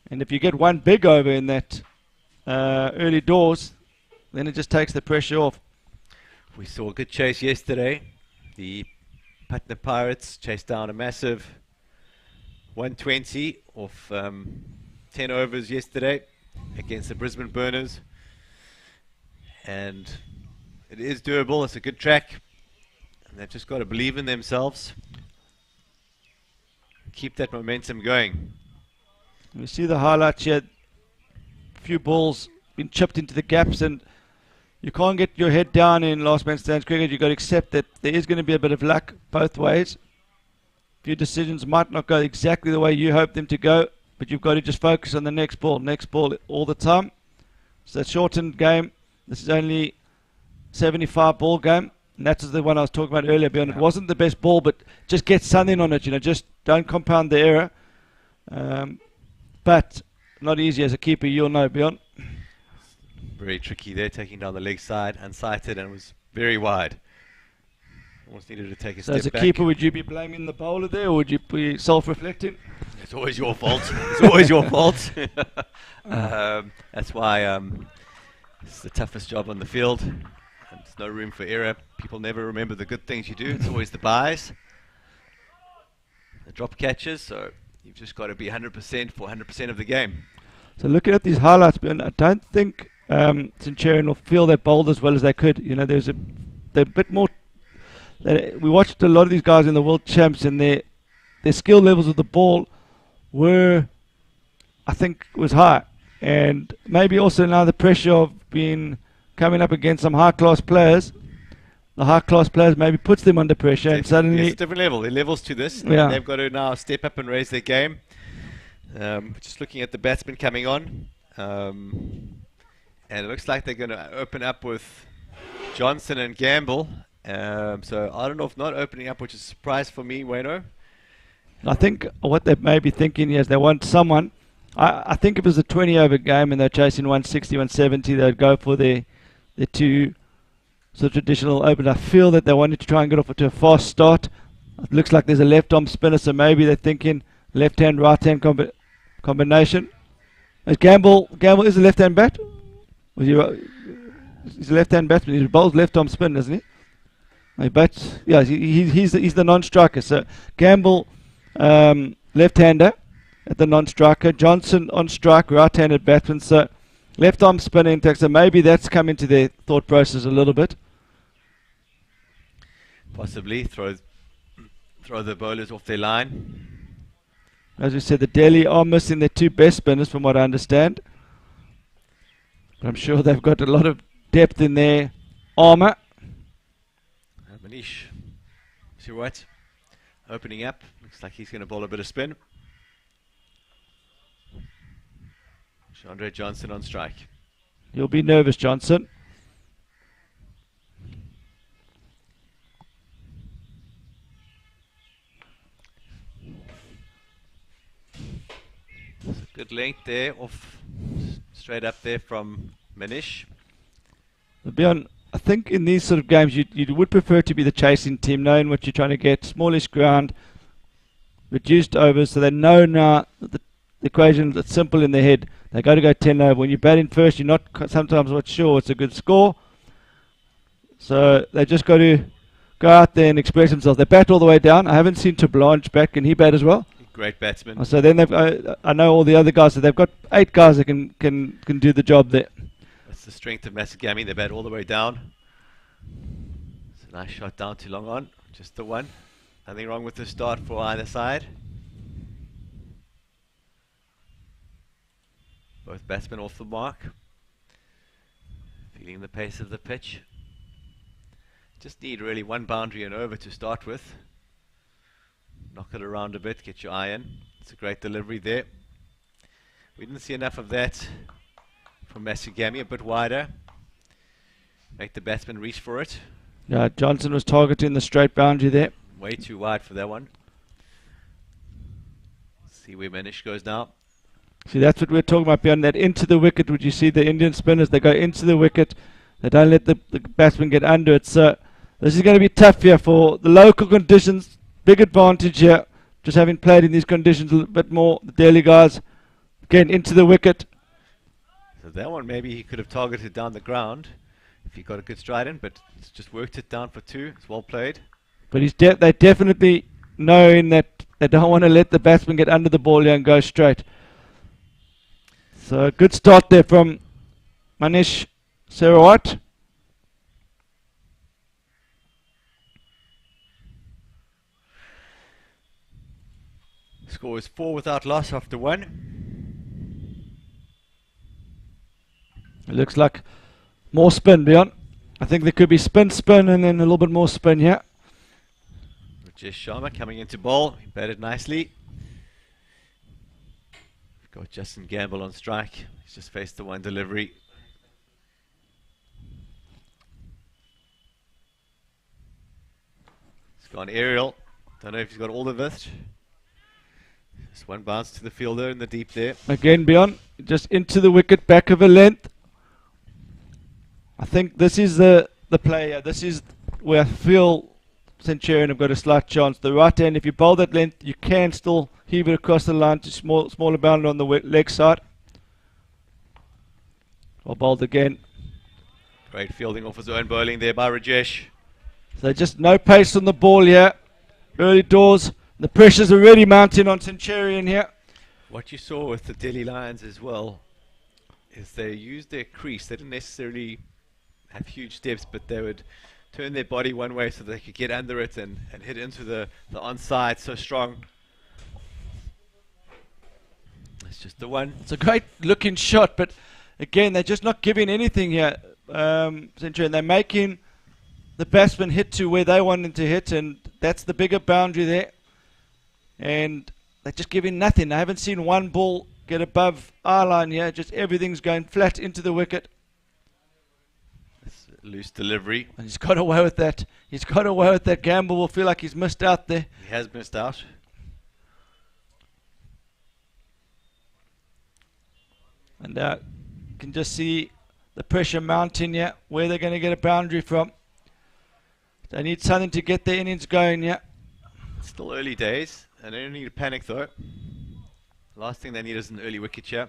And if you get one big over in that early doors, then it just takes the pressure off.
We saw a good chase yesterday. The Patna Pirates chased down a massive 120 off 10 overs yesterday against the Brisbane Burners. And it is doable. It's a good track. And they've just got to believe in themselves. Keep that momentum going.
We see the highlights here. A few balls been chipped into the gaps, and you can't get your head down in last man stands cricket. You've got to accept that there is going to be a bit of luck both ways. A few decisions might not go exactly the way you hope them to go, but you've got to just focus on the next ball all the time. It's a shortened game. This is only 75 ball game. And that's the one I was talking about earlier, Bjorn.
Yeah.
It wasn't the best ball, but just get something on it, just don't compound the error. But not easy as a keeper, you'll know, Bjorn.
Very tricky there, taking down the leg side, unsighted, and was very wide. Almost needed to take a
So
step
as a
back.
keeper, would you be blaming the bowler there, or would you be self-reflecting?
It's always your fault. It's always your fault. That's why it's the toughest job on the field. There's no room for error. People never remember the good things you do. It's always the byes, the drop catches. So you've just got to be 100% for 100% of the game.
So looking at these highlights, Bjorn, I don't think Centurion will feel they bowled as well as they could. They're a bit more. We watched a lot of these guys in the World Champs, and their skill levels of the ball were, I think, was high. And maybe also now the pressure of coming up against some high-class players, the high-class players maybe puts them under pressure, and suddenly
it's a different level. There are levels to this.
Yeah.
They've got to now step up and raise their game. Just looking at the batsmen coming on, and it looks like they're going to open up with Johnson and Gamble. So I don't know if not opening up, which is a surprise for me, Wayno.
I think what they may be thinking is they want someone. I think if it was a 20-over game and they're chasing 160, 170, they'd go for their two sort of traditional open. I feel that they wanted to try and get off to a fast start. It looks like there's a left-arm spinner, so maybe they're thinking left-hand, right-hand combination. As Gamble is a left-hand bat. He's a left-hand batsman. He bowls left-arm spin, isn't he? He bats. Yeah, he's the non-striker. So Gamble, left-hander at the non-striker. Johnson on strike, right-handed batsman. So left-arm spin intact. So maybe that's come into their thought process a little bit.
Possibly throw the bowlers off their line.
As we said, the Delhi are missing their two best spinners, from what I understand. But I'm sure they've got a lot of depth in their armour.
Manish, see what? Opening up. Looks like he's going to bowl a bit of spin. Chandra Johnson on strike.
You'll be nervous, Johnson.
There's a good length there, straight up there from Manish.
Bjorn, I think in these sort of games you would prefer to be the chasing team, knowing what you're trying to get, smallish ground, reduced overs, so they know now that the equation is simple in their head. They got to go 10 over. When you're batting first, you're not sometimes not sure it's a good score. So they just got to go out there and express themselves. They bat all the way down. I haven't seen Tablanche bat. Can he bat as well?
Great batsman.
So then I know all the other guys. So they've got 8 guys that can do the job there.
That's the strength of Masagamy. They bat all the way down. It's a nice shot down too long on. Just the one. Nothing wrong with the start for either side. Both batsmen off the mark. Feeling the pace of the pitch. Just need really one boundary and over to start with. Knock it around a bit, get your eye in. It's a great delivery there. We didn't see enough of that from Masagamy, a bit wider. Make the batsman reach for it.
Yeah, Johnson was targeting the straight boundary there.
Way too wide for that one. See where Manish goes now.
See, that's what we're talking about, beyond that into the wicket. Would you see the Indian spinners? They go into the wicket. They don't let the batsman get under it. So this is going to be tough here for the local conditions. Big advantage here, just having played in these conditions a little bit more. The Delhi guys getting into the wicket.
So that one maybe he could have targeted down the ground if he got a good stride in, but he's just worked it down for 2. It's well played.
But they definitely knowing that they don't want to let the batsman get under the ball here and go straight. So a good start there from Manish Serawat.
Score is 4 without loss after 1.
It looks like more spin, Bjorn. I think there could be spin, and then a little bit more spin here.
Rajesh Sharma coming into bowl. He batted nicely. We've got Justin Gamble on strike. He's just faced the one delivery. Gone aerial. Don't know if he's got all of it. Just one bounce to the fielder in the deep there.
Again, Bjorn, just into the wicket, back of a length. I think this is the player. This is where I feel Centurion have got a slight chance. The right hand, if you bowl that length, you can still heave it across the line to smaller boundary on the leg side. Well bowled again.
Great fielding off his own bowling there by Rajesh.
So just no pace on the ball here. Early doors. The pressure's already mounting on Centurion here.
What you saw with the Delhi Lions as well is they used their crease. They didn't necessarily have huge steps, but they would turn their body one way so they could get under it and hit into the onside so strong. It's just the one.
It's a great looking shot, but again, they're just not giving anything here. Centurion, they're making the batsman hit to where they want him to hit, and that's the bigger boundary there. And they're just giving nothing. I haven't seen one ball get above our line here. Just everything's going flat into the wicket.
It's a loose delivery.
And he's got away with that. He's got away with that. Gamble will feel like he's missed out there.
He has missed out.
And you can just see the pressure mounting here, where they're going to get a boundary from. They need something to get their innings going here.
Still early days, and they don't need to panic though. Last thing they need is an early wicket here.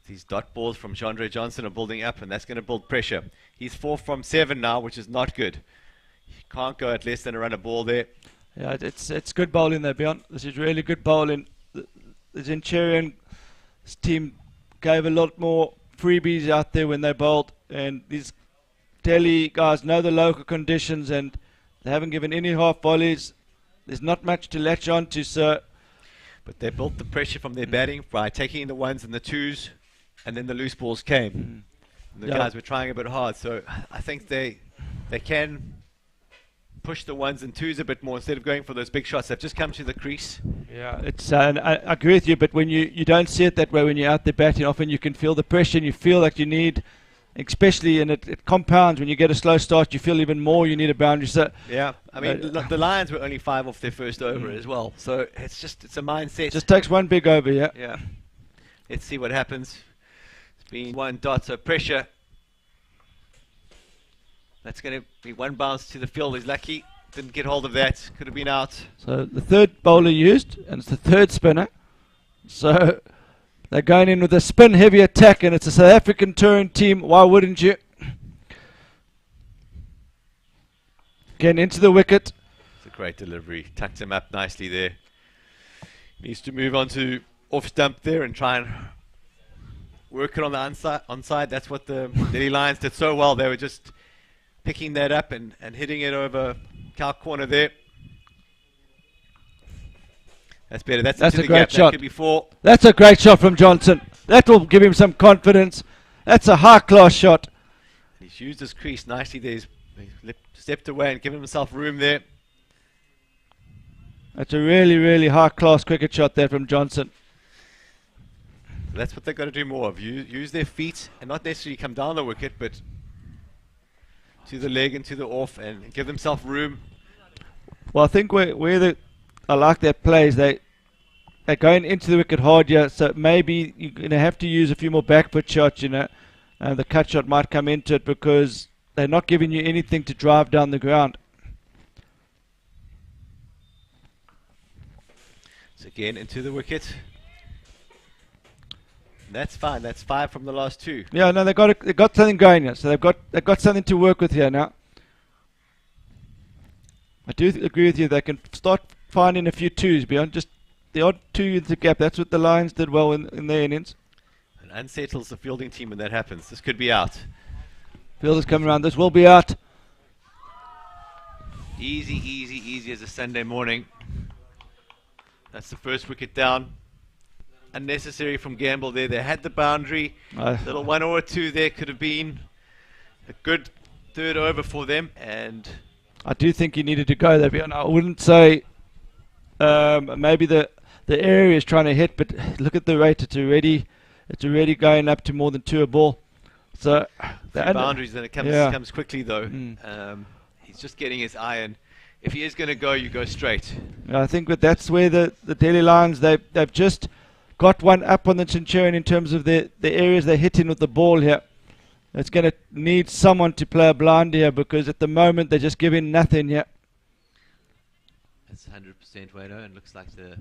These dot balls from Chandra Johnson are building up, and that's going to build pressure. He's 4 from 7 now, which is not good. You can't go at less than a run a ball there.
Yeah, it's good bowling there, Bjorn. This is really good bowling. The Centurion team gave a lot more freebies out there when they bowled, and these Delhi guys know the local conditions, and they haven't given any half volleys. There's not much to latch on to, so.
But they built the pressure from their batting by taking the ones and the twos, and then the loose balls came. And the guys were trying a bit hard, so I think they can push the ones and twos a bit more instead of going for those big shots. They've just come to the crease.
Yeah, it's. And I agree with you, but when you don't see it that way when you're out there batting, often you can feel the pressure and you feel like you need, especially, and it compounds when you get a slow start, you feel even more you need a boundary. So
yeah, I mean, look, the Lions were only 5 off their first over as well, so it's a mindset.
It just takes one big over, yeah.
Yeah. Let's see what happens. It's been 1 dot, so pressure. That's going to be 1 bounce to the field. He's lucky. Didn't get hold of that. Could have been out.
So the third bowler used, and it's the third spinner. So they're going in with a spin-heavy attack, and it's a South African touring team. Why wouldn't you? Again, into the wicket.
It's a great delivery. Tucked him up nicely there. Needs to move on to off stump there and try and work it on the onside. That's what the Delhi Lions did so well. They were just picking that up and hitting it over cow corner there. That's better. That's
a great shot.
That could be 4.
That's a great shot from Johnson. That will give him some confidence. That's a high-class shot.
He's used his crease nicely there. He's stepped away and given himself room there.
That's a really, really high-class cricket shot there from Johnson.
That's what they've got to do more of. Use their feet and not necessarily come down the wicket, but to the leg and to the off and give themselves room.
Well, I think I like their plays. They're going into the wicket hard here, so maybe you're going to have to use a few more back foot shots, and the cut shot might come into it because they're not giving you anything to drive down the ground.
So again, into the wicket. That's fine. That's 5 from the last 2.
Yeah, no, they got something going here, so they've got something to work with here now. I do agree with you. They can start finding a few twos beyond just the odd 2 in the gap. That's what the Lions did well in their innings.
It unsettles the fielding team when that happens. This could be out.
Fielders coming around. This will be out.
Easy as a Sunday morning. That's the first wicket down. Unnecessary from Gamble there. They had the boundary. Little 1 or 2 there could have been a good third over for them. And
I do think he needed to go there. I wouldn't say maybe the area is trying to hit, but look at the rate. It's already going up to more than 2 a ball. So
the boundaries, then it comes quickly though. He's just getting his iron. If he is going to go, you go straight.
I think that's where the Delhi Lions, they've just got one up on the Centurion in terms of the areas they're hitting with the ball here. It's going to need someone to play a blind here, because at the moment they're just giving nothing here.
That's 100% Wayno, and looks like the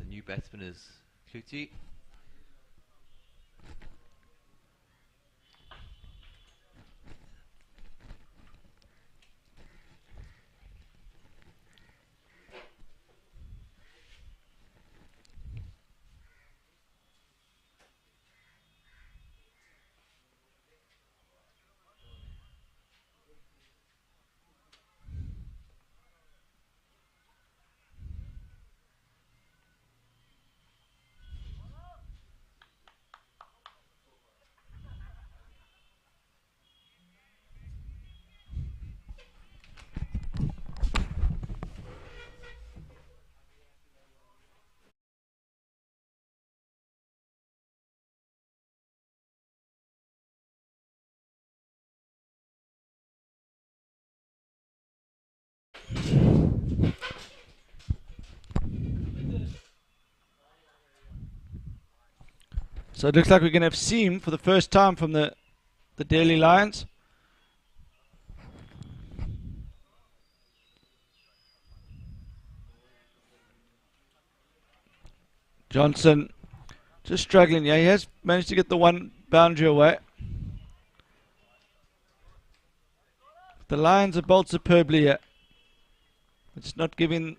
new batsman is Kluti.
So it looks like we're going to have seam for the first time from the Delhi Lions. Johnson just struggling. Yeah, he has managed to get the one boundary away. The Lions have bowled superbly here. It's not giving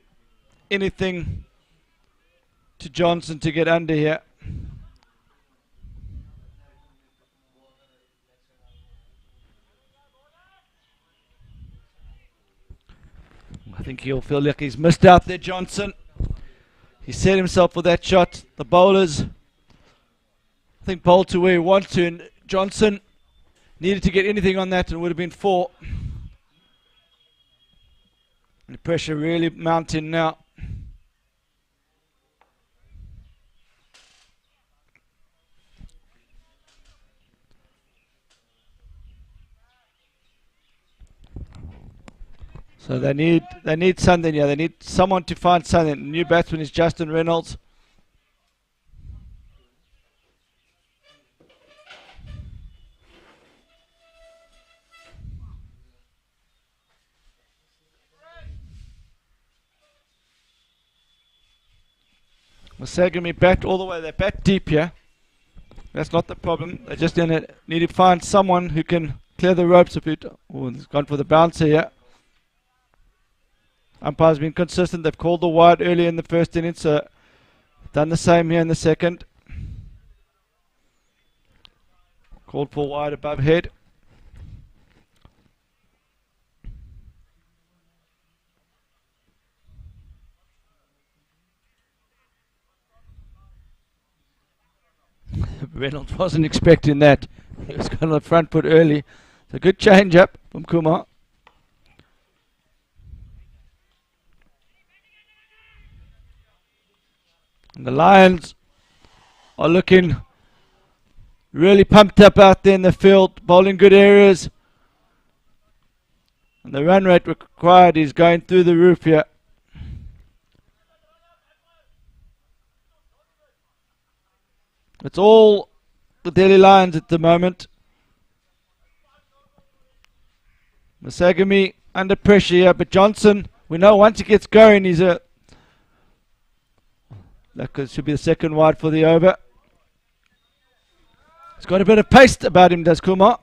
anything to Johnson to get under here. I think he'll feel like he's missed out there, Johnson. He set himself for that shot. The bowlers, I think, bowled to where he wanted to, and Johnson needed to get anything on that and it would have been 4. And the pressure really mounting now. So they need something here. They need someone to find something. The new batsman is Justin Reynolds. Masagamy bat all the way. They bat deep here. That's not the problem. They're just going to need to find someone who can clear the ropes a bit. Oh, he's gone for the bouncer here. Umpire's been consistent. They've called the wide early in the first innings, so done the same here in the second. Called for wide above head. Reynolds wasn't expecting that. He was going on the front foot early. It's a good change up from Kumar. And the Lions are looking really pumped up out there in the field, bowling good areas. And the run rate required is going through the roof here. It's all the Delhi Lions at the moment. Masagamy under pressure here, but Johnson, we know once he gets going, he's a... That should be the second wide for the over. He's got a bit of pace about him, does Kumar.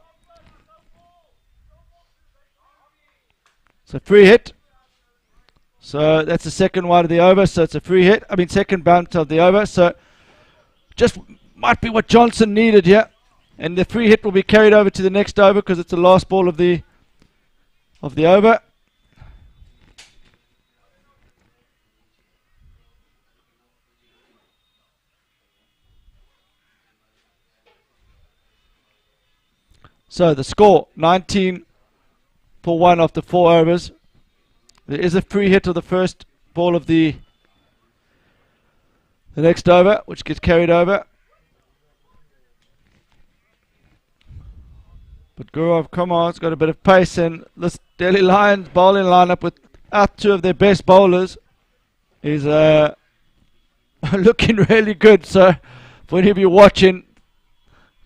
It's a free hit. So that's the second wide of the over. So it's a free hit. I mean, second bounce of the over. So just might be what Johnson needed here. And the free hit will be carried over to the next over because it's the last ball of the over. So the score, 19 for 1 after 4 overs. There is a free hit of the first ball of the next over, which gets carried over. But Gurov Kumar's got a bit of pace, and this Delhi Lions bowling lineup without two of their best bowlers is looking really good. So for any of you watching,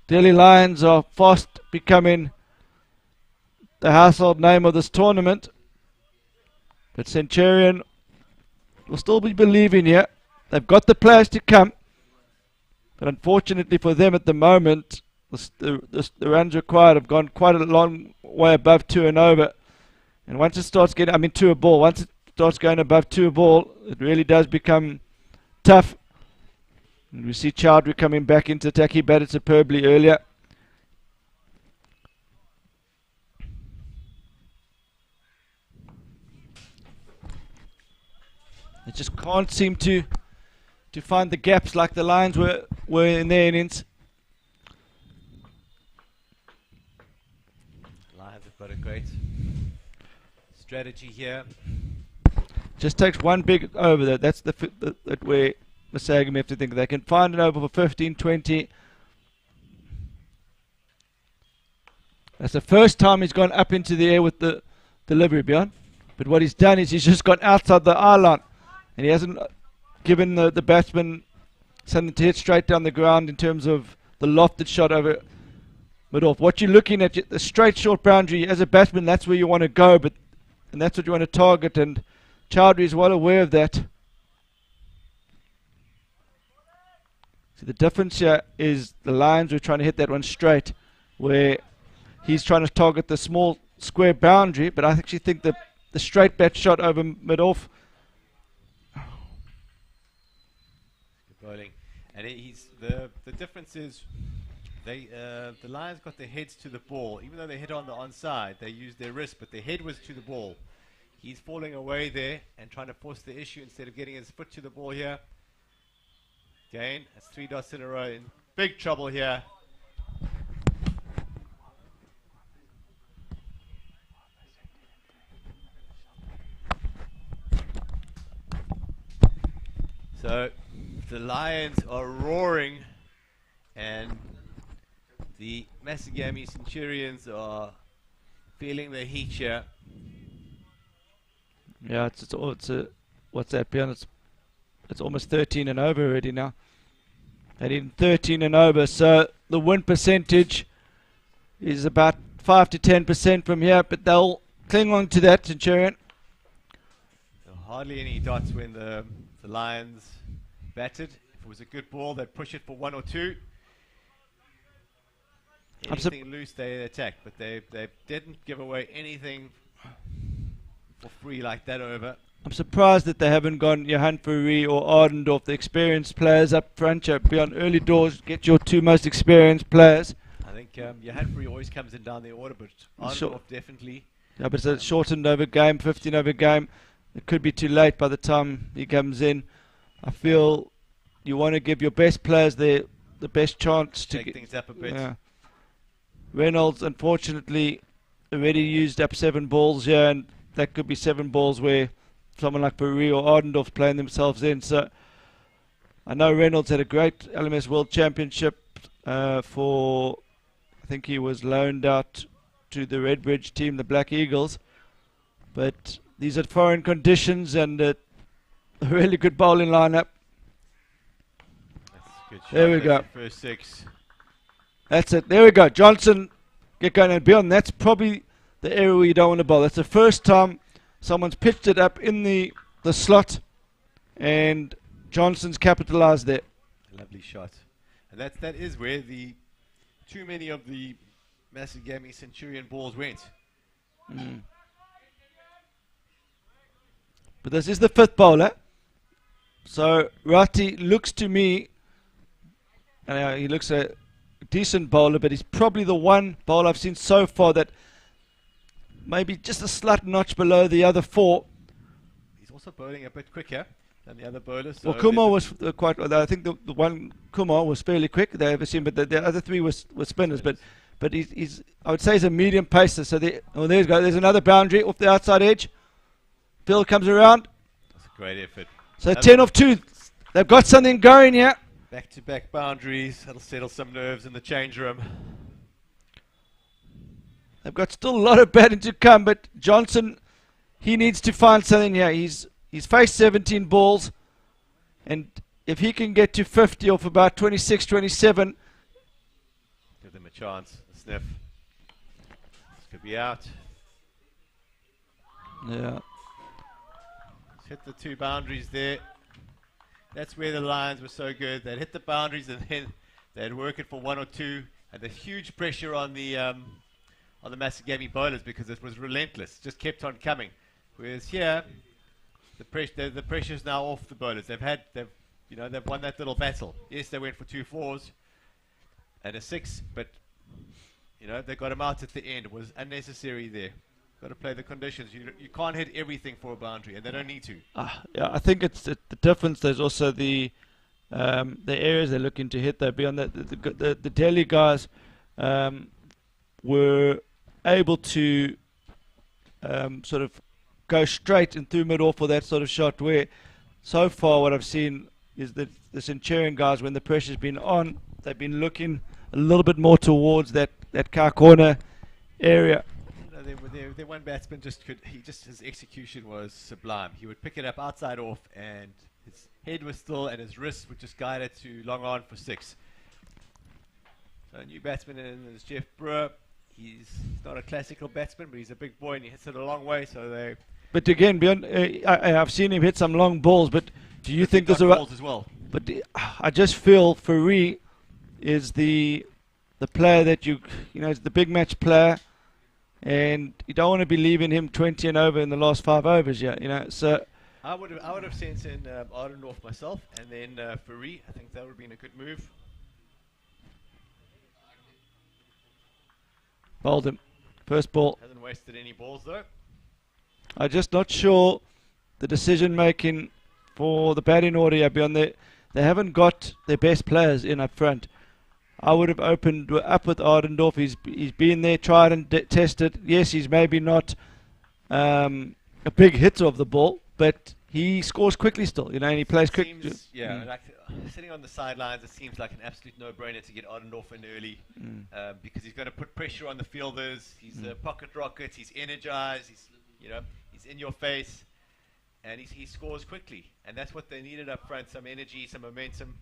Delhi Lions are fast becoming the household name of this tournament. But Centurion will still be believing here. They've got the players to come. But unfortunately for them at the moment, the runs required have gone quite a long way above 2 and over. And once it starts getting, 2 a ball, once it starts going above 2 a ball, it really does become tough. And we see Chowdhury coming back into attack. He batted superbly earlier. They just can't seem to find the gaps like the Lions were in their innings.
Lions have got a great strategy here.
Just takes one big over there. That's the where Masagamy have to think they can find an over for 15, 20. That's the first time he's gone up into the air with the delivery, Bjorn. But what he's done is he's just gone outside the eye line, and he hasn't given the batsman something to hit straight down the ground in terms of the lofted shot over mid-off. What you're looking at, the straight short boundary, as a batsman, that's where you want to go, and that's what you want to target, and Chowdhury is well aware of that. So the difference here is the Lions were trying to hit that one straight, where he's trying to target the small square boundary, but I actually think the straight bat shot over mid-off.
Bowling, and the difference is the Lions got their heads to the ball. Even though they hit on the onside, they used their wrist, but their head was to the ball. He's falling away there and trying to force the issue instead of getting his foot to the ball here. Again, that's 3 dots in a row. In big trouble here. So the Lions are roaring, and the Masagamy Centurions are feeling the heat here.
Yeah, what's that, Bjorn? It's almost 13 and over already now. And in 13 and over, so the win percentage is about 5 to 10% from here, but they'll cling on to that, Centurion.
So hardly any dots when the Lions batted. If it was a good ball, they'd push it for 1 or 2. Anything loose, they attack, but they didn't give away anything for free like that over.
I'm surprised that they haven't gone Johan Fourie or Ardendorf, the experienced players up front. Beyond early doors, get your 2 most experienced players.
I think Johan Fourie always comes in down the order, but Ardendorf definitely.
Yeah, but it's a shortened over game, 15 over game. It could be too late by the time he comes in. I feel you want to give your best players the best chance to
shake things up a bit.
Yeah. Reynolds, unfortunately, already used up 7 balls here, and that could be 7 balls where someone like Fourie or Ardendorf's playing themselves in. So I know Reynolds had a great LMS World Championship for, I think he was loaned out to the Redbridge team, the Black Eagles. But these are foreign conditions, and a really good bowling lineup.
That's a good shot.
There we go.
First 6.
That's it. There we go. Johnson, get going and beyond. That's probably the area where you don't want to bowl. That's the first time someone's pitched it up in the slot, and Johnson's capitalized there.
Lovely shot. And that is where too many of the Masagamy Centurion balls went.
But this is the 5th bowler. So Rati looks to me, he looks a decent bowler, but he's probably the one bowler I've seen so far that maybe just a slight notch below the other 4.
He's also bowling a bit quicker than the other bowlers. So
well, Kumar was quite. I think the one Kumar was fairly quick. They ever seen, but the other 3 were spinners. But he's I would say he's a medium pacer. So there you go. There's another boundary off the outside edge. Phil comes around.
That's a great effort.
So 10 off 2. They've got something going here.
Back-to-back boundaries. That'll settle some nerves in the change room.
they've got still a lot of batting to come, but Johnson, he needs to find something here. He's faced 17 balls, and if he can get to 50 off about 26, 27.
Give them a chance. A sniff. This could be out.
Yeah.
Hit the 2 boundaries there. That's where the Lions were so good. They'd hit the boundaries and then they'd work it for 1 or 2. And the huge pressure on the Masagamy bowlers because it was relentless. Just kept on coming. Whereas here, the pressure's now off the bowlers. They've won that little battle. Yes, they went for 2 fours and a 6, but they got him out at the end. It was unnecessary there. Got to play the conditions. You can't hit everything for a boundary, and they don't need to.
Yeah, I think it's the difference. There's also the areas they're looking to hit. Though beyond that, the Delhi guys were able to sort of go straight and through mid-off for that sort of shot. Where so far what I've seen is that the Centurion guys, when the pressure's been on, they've been looking a little bit more towards that car corner area.
Their one batsman his execution was sublime. He would pick it up outside off, and his head was still, and his wrist would just guide it to long on for 6. So a new batsman is Jeff Brewer. He's not a classical batsman, but he's a big boy and he hits it a long way. So
But again, beyond, I've seen him hit some long balls. But do you think there's a
balls as well?
But I just feel Fourie is the player that is the big match player. And you don't want to be leaving him 20 and over in the last 5 overs yet, So
I would have sent in Ardendorf myself, and then Fourie. I think that would have been a good move.
Bowled him. First ball.
Hasn't wasted any balls though.
I'm just not sure the decision making for the batting order here beyond there. They haven't got their best players in up front. I would have opened up with Ardendorf. He's been there, tried and tested. Yes, he's maybe not a big hitter of the ball, but he scores quickly still, and he plays quick.
Like sitting on the sidelines, it seems like an absolute no-brainer to get Ardendorf in early because he's going to put pressure on the fielders. He's a pocket rocket. He's energized. He's in your face, and he scores quickly, and that's what they needed up front: some energy, some momentum.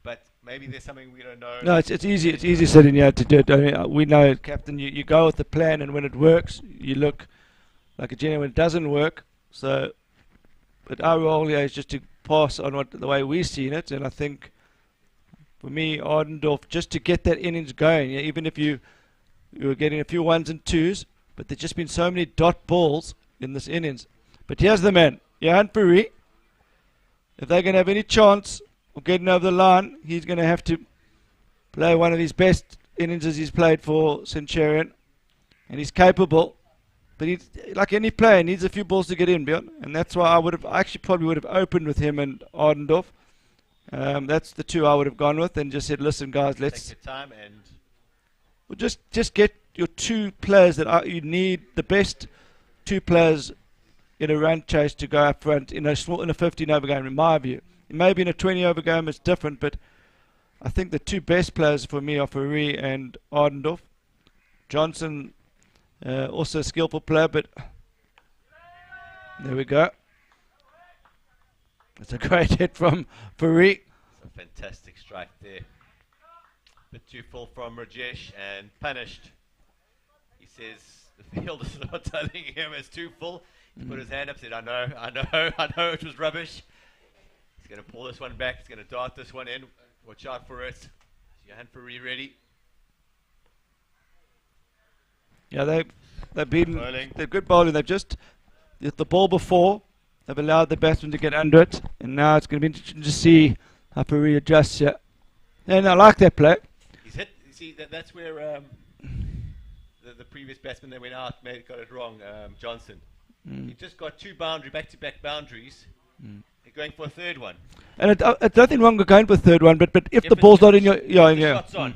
But maybe there's something we don't know.
No, it's easy. It's easy sitting here to do it. I mean, we know, Captain. You go with the plan, and when it works, you look like a gentleman. When it doesn't work, but our role here is just to pass on the way we've seen it. And I think, for me, Ardendorf, just to get that innings going, even if you were getting a few 1s and 2s, but there's just been so many dot balls in this innings. But here's the man, Johan Fourie. If they're going to have any chance of getting over the line, he's going to have to play one of his best innings he's played for Centurion, and he's capable. But he's like any player, needs a few balls to get in, Bjorn, and that's why I actually probably would have opened with him and Ardendorf. That's the 2 I would have gone with, and just said, listen, guys, let's
take your time and
just get your 2 players that you need, the best 2 players in a run chase to go up front in a 15 over game, in my view. Maybe in a 20 over game it's different, but I think the 2 best players for me are Fourie and Ardendorf. Johnson, also a skillful player, but there we go. That's a great hit from Fourie.
It's a fantastic strike there. Bit too full from Rajesh and punished. He says the fielders are not telling him it's too full. He put his hand up, said, I know it was rubbish. He's going to pull this one back. He's going to dart this one in. Watch out for it. Is Johan Fourie ready?
Yeah, they've been they're good bowling. They've just hit the ball before. They've allowed the batsman to get under it, and now it's going to be interesting to see how Fourie adjusts here. And I like that play.
He's hit. You see, that's where the previous batsman that went out got it wrong. Johnson. He just got 2 back-to-back boundaries. They're going for a 3rd one.
And it's nothing wrong with going for a 3rd one, but if the ball's not in your
shot's on.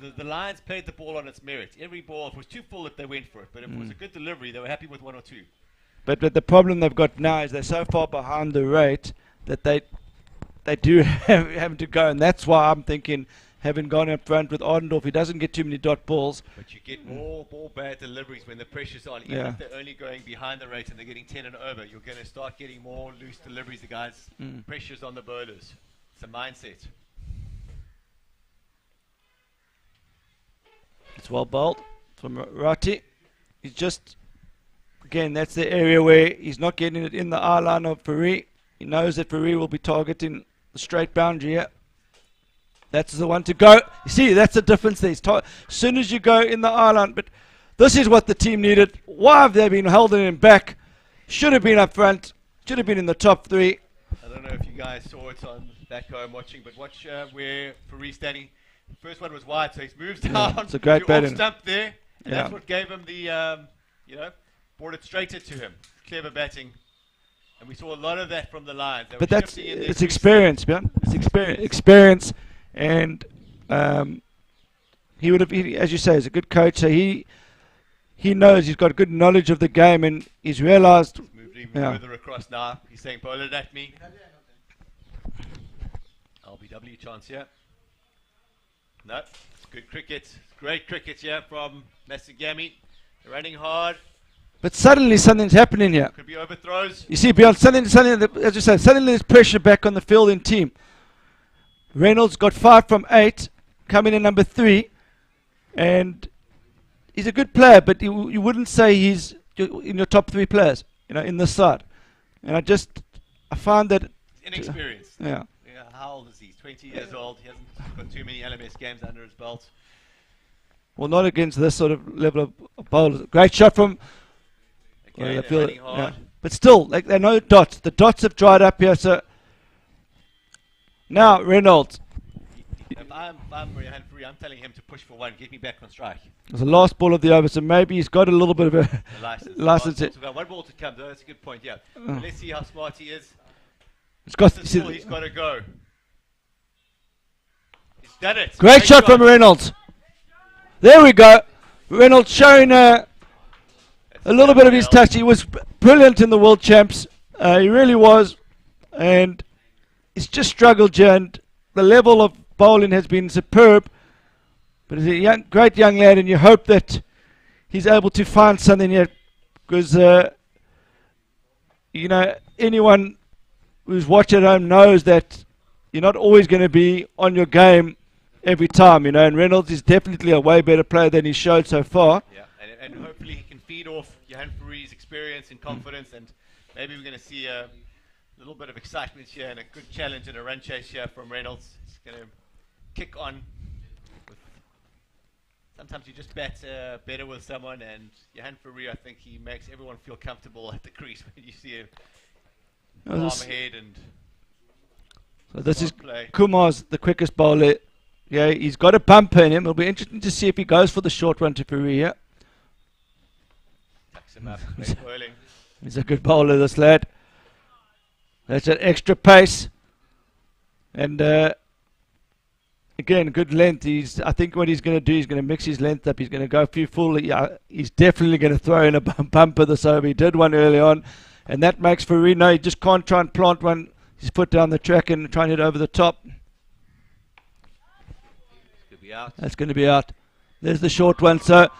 The Lions played the ball on its merit. Every ball, it was too full that they went for it, but if it was a good delivery, they were happy with 1 or 2.
But the problem they've got now is they're so far behind the rate that they do have to go, and that's why I'm thinking having gone up front with Ardendorf. He doesn't get too many dot balls.
But you get more bad deliveries when the pressure's on. Even if they're only going behind the rate and they're getting 10 and over, you're going to start getting more loose deliveries. The guys, pressure's on the bowlers. It's a mindset.
It's well bowled from Rati. He's just, again, that's the area where he's not getting it in the eye line of Fourie. He knows that Fourie will be targeting the straight boundary here. That's the one to go. You see, that's the difference there. As soon as you go in the eye line, but this is what the team needed. Why have they been holding him back? Should have been up front. Should have been in the top 3.
I don't know if you guys saw it on back home watching, but watch where Faurie's standing. The first one was wide, so he's moved down.
It's a great batting.
Stump there, and that's what gave him the, brought it straight into him. Clever batting. And we saw a lot of that from the Lions.
But it's experience, man. It's experience. And he would have, as you say, he's a good coach. So he knows, he's got good knowledge of the game, and he's realised.
Moved even further across now. He's saying, bowl it at me. LBW chance here. No, it's good cricket. Great cricket here from Masagamy. They're running hard.
But suddenly something's happening here.
Could be overthrows.
You see, beyond suddenly, as you say, suddenly there's pressure back on the fielding team. Reynolds got 5 from 8, coming in number 3, and he's a good player, but you wouldn't say he's in your top 3 players, in this side. And I find that
inexperienced.
Yeah.
How old is he? 20 years old. He hasn't got too many LMS games under his belt.
Well, not against this sort of level of bowlers. Great shot from.
Okay, they're running hard.
But still, there are no dots. The dots have dried up here. So now Reynolds.
If I'm Rehan Fourie, I'm telling him to push for 1. Get me back on strike.
It's the last ball of the over, so maybe he's got a little bit of a license.
One ball to come, though. That's a good point. Yeah. Let's see how smart he is. He's got to go. He's done it.
Great shot from Reynolds. There we go. Reynolds showing a little bit of his touch. He was brilliant in the World Champs. He really was. And he's just struggled here. And the level of bowling has been superb. But he's a great young lad. And you hope that he's able to find something here. Because, anyone who's watching at home knows that you're not always going to be on your game every time, and Reynolds is definitely a way better player than he's showed so far.
Yeah, and hopefully he can feed off Johan Fourie's experience and confidence, and maybe we're going to see a little bit of excitement here and a good challenge and a run chase here from Reynolds. He's going to kick on. Sometimes you just bat better with someone, and Johan Fourie, I think he makes everyone feel comfortable at the crease when you see him. Arm ahead and
so this is Kumar's the quickest bowler. Yeah, he's got a bumper in him. It'll be interesting to see if he goes for the short run to Fourie here.
Tucks him up. Great bowling.
He's a good bowler, this lad. That's an extra pace. And again, good length. I think what he's going to do, he's going to mix his length up. He's going to go a few full. He's definitely going to throw in a bumper this over. He did one early on. And that makes Fourie, no, he just can't try and plant one. He's put down the track and trying to hit over the top. That's going to be out. There's the short one. So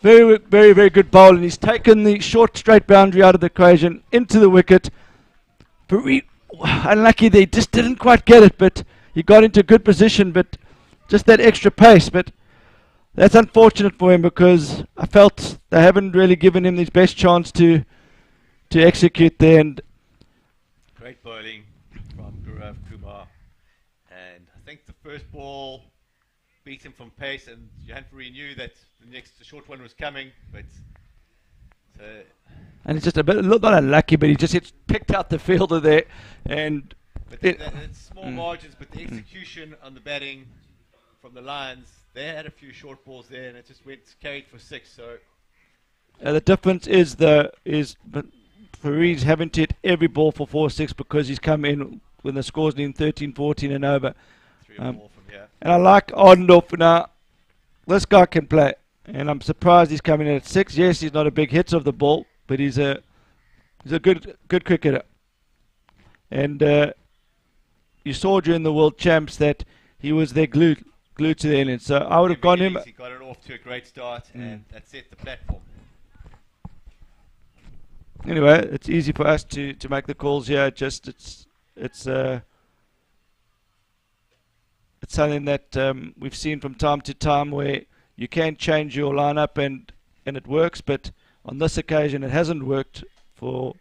very, very, very good bowling. He's taken the short straight boundary out of the equation into the wicket. Fourie, unlucky they just didn't quite get it, but he got into good position, but just that extra pace. But that's unfortunate for him because I felt they haven't really given him his best chance to execute there. And
great bowling from Gaurav Kumar, and I think the first ball beat him from pace, and Johan Fourie knew that the short one was coming, but
and it's just a not unlucky, but he just picked out the fielder there, and
it's small margins, but the execution on the batting from the Lions, they had a few short balls there, and it just went carried for 6. So
the difference is Fourie's having to hit every ball for 4-6 because he's come in when the score's in 13-14 and over.
3 or more from here.
And I like Ardendorf now. This guy can play, and I'm surprised he's coming in at 6. Yes, he's not a big hitter of the ball, but he's a good cricketer. And you saw during the World Champs that he was their glue glued to the alien. So I would have gone him.
He got it off to a great start, and that set the platform.
Anyway, it's easy for us to make the calls here. Just it's something that we've seen from time to time where you can change your lineup and it works, but on this occasion it hasn't worked for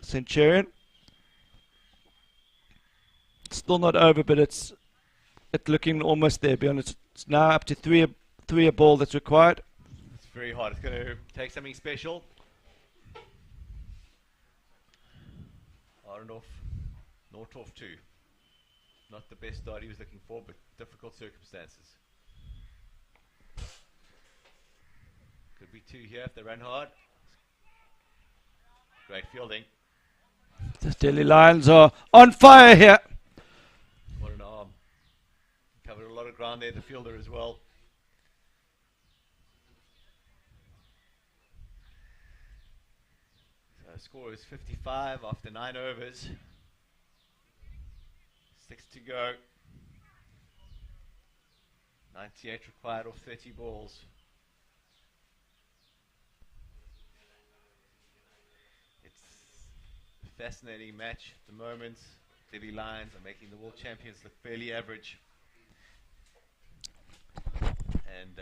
Centurion. It's still not over, but it's looking almost there. Be honest, it's now up to three a ball that's required.
It's very hard. It's going to take something special. Arnoff, not off 2. Not the best start he was looking for, but difficult circumstances. Could be 2 here if they run hard. Great fielding.
The Delhi Lions are on fire here.
What an arm. Covered a lot of ground there, the fielder as well. So score is 55 after 9 overs. 6 to go. 98 required off 30 balls. It's a fascinating match at the moment. Delhi Lions are making the world champions look fairly average. And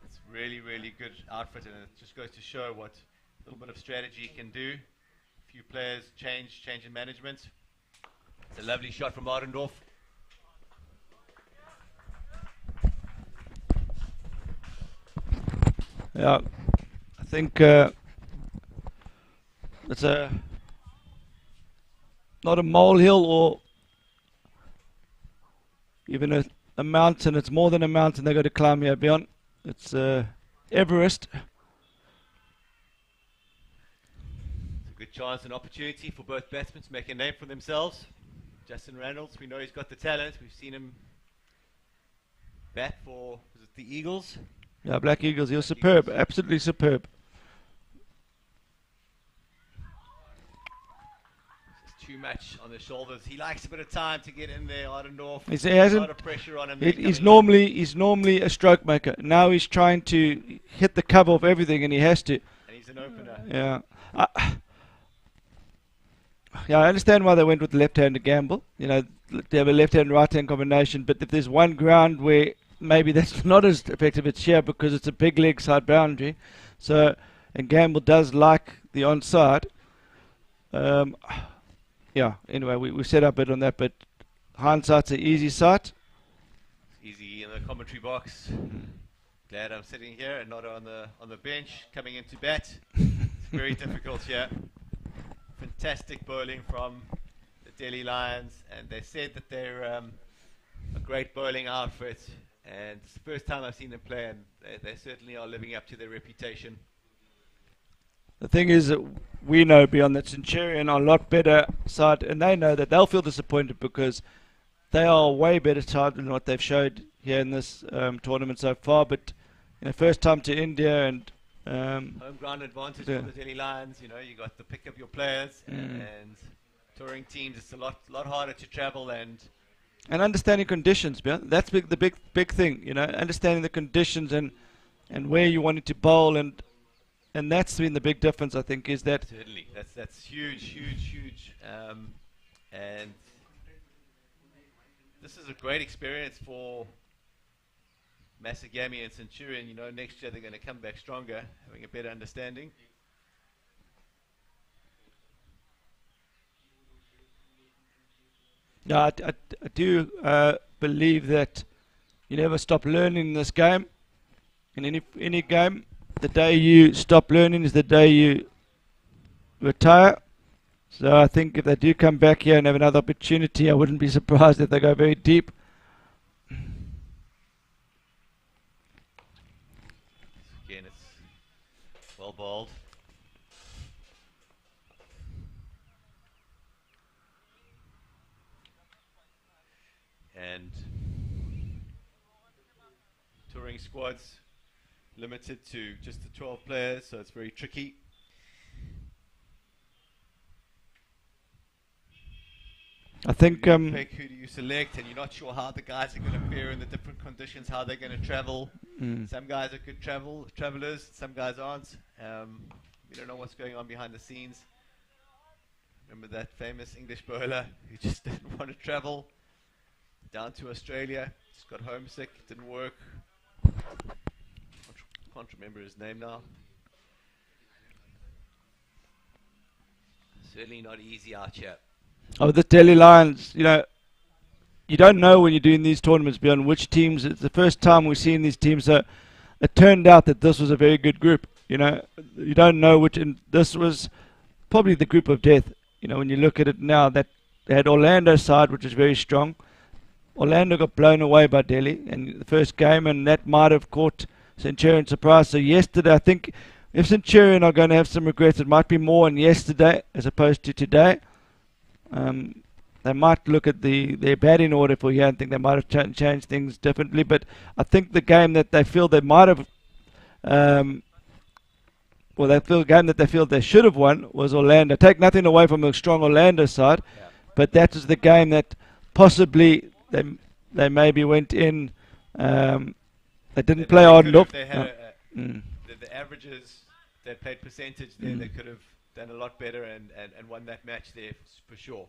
it's really, really good outfit, and it just goes to show what a little bit of strategy can do. A few players change in management. It's a lovely shot from Arendorf.
Yeah, I think it's not a molehill or even a mountain. It's more than a mountain they've got to climb here, beyond. It's Everest.
It's a good chance and opportunity for both batsmen to make a name for themselves. Justin Reynolds, we know he's got the talent. We've seen him bat for, was it the Eagles?
Yeah, Black Eagles. He was superb, absolutely superb.
It's too much on the shoulders. He likes a bit of time to get in there. Arendorf.
He hasn't.
A lot of pressure on him.
He's normally a stroke maker. Now he's trying to hit the cover of everything, and he has to.
And he's an opener.
Yeah. Yeah, I understand why they went with the left-handed gamble. You know, they have a left-hand, right-hand combination. But if there's one ground where maybe that's not as effective, it's here because it's a big leg side boundary. So, and Gamble does like the onside. Yeah. Anyway, we set up a bit on that, but hindsight's an easy sight.
Easy in the commentary box. Glad I'm sitting here and not on the bench coming into bat. It's very difficult here. Fantastic bowling from the Delhi Lions, and they said that they're a great bowling outfit, and it's the first time I've seen them play, and they certainly are living up to their reputation.
The thing is that we know beyond that Centurion are a lot better side, and they know that they'll feel disappointed because they are a way better side than what they've showed here in this tournament so far. But first time to India and
home ground advantage for the Delhi Lions. You know, you got to pick up your players, and touring teams. It's a lot harder to travel and
understanding conditions. That's the big thing. You know, understanding the conditions and where you wanted to bowl, and that's been the big difference. I think is that
certainly that's huge. And this is a great experience for Masagamy and Centurion. You know, next year they're going to come back stronger, having a better understanding.
Yeah, I do believe that you never stop learning in this game. In any game, the day you stop learning is the day you retire. So I think if they do come back here and have another opportunity, I wouldn't be surprised if they go very deep.
Again, it's well bowled. And touring squads limited to just the 12 players, so it's very tricky.
I think
Who do you pick, who do you select, and you're not sure how the guys are going to fare in the different conditions, how they're going to travel. Some guys are good travelers, some guys aren't. We don't know what's going on behind the scenes. Remember that famous English bowler who just didn't want to travel down to Australia, just got homesick, didn't work. Can't remember his name now. Certainly not easy out here.
Oh, the Delhi Lions, you know, you don't know when you're doing these tournaments beyond which teams. It's the first time we've seen these teams. So it turned out that this was a very good group. You know, you don't know which, and this was probably the group of death. You know, when you look at it now, that they had Orlando's side, which is very strong. Orlando got blown away by Delhi in the first game, and that might have caught Centurion surprise. So yesterday, I think if Centurion are going to have some regrets, it might be more on yesterday as opposed to today. They might look at their batting order for here and think they might have changed things differently. But I think the game that they feel they might have, game that they feel they should have won was Orlando. Take nothing away from a strong Orlando side, but that was the game that possibly they maybe went in. They didn't play hard enough.
They had the averages, they played percentage there, they could have done a lot better and won that match there for sure.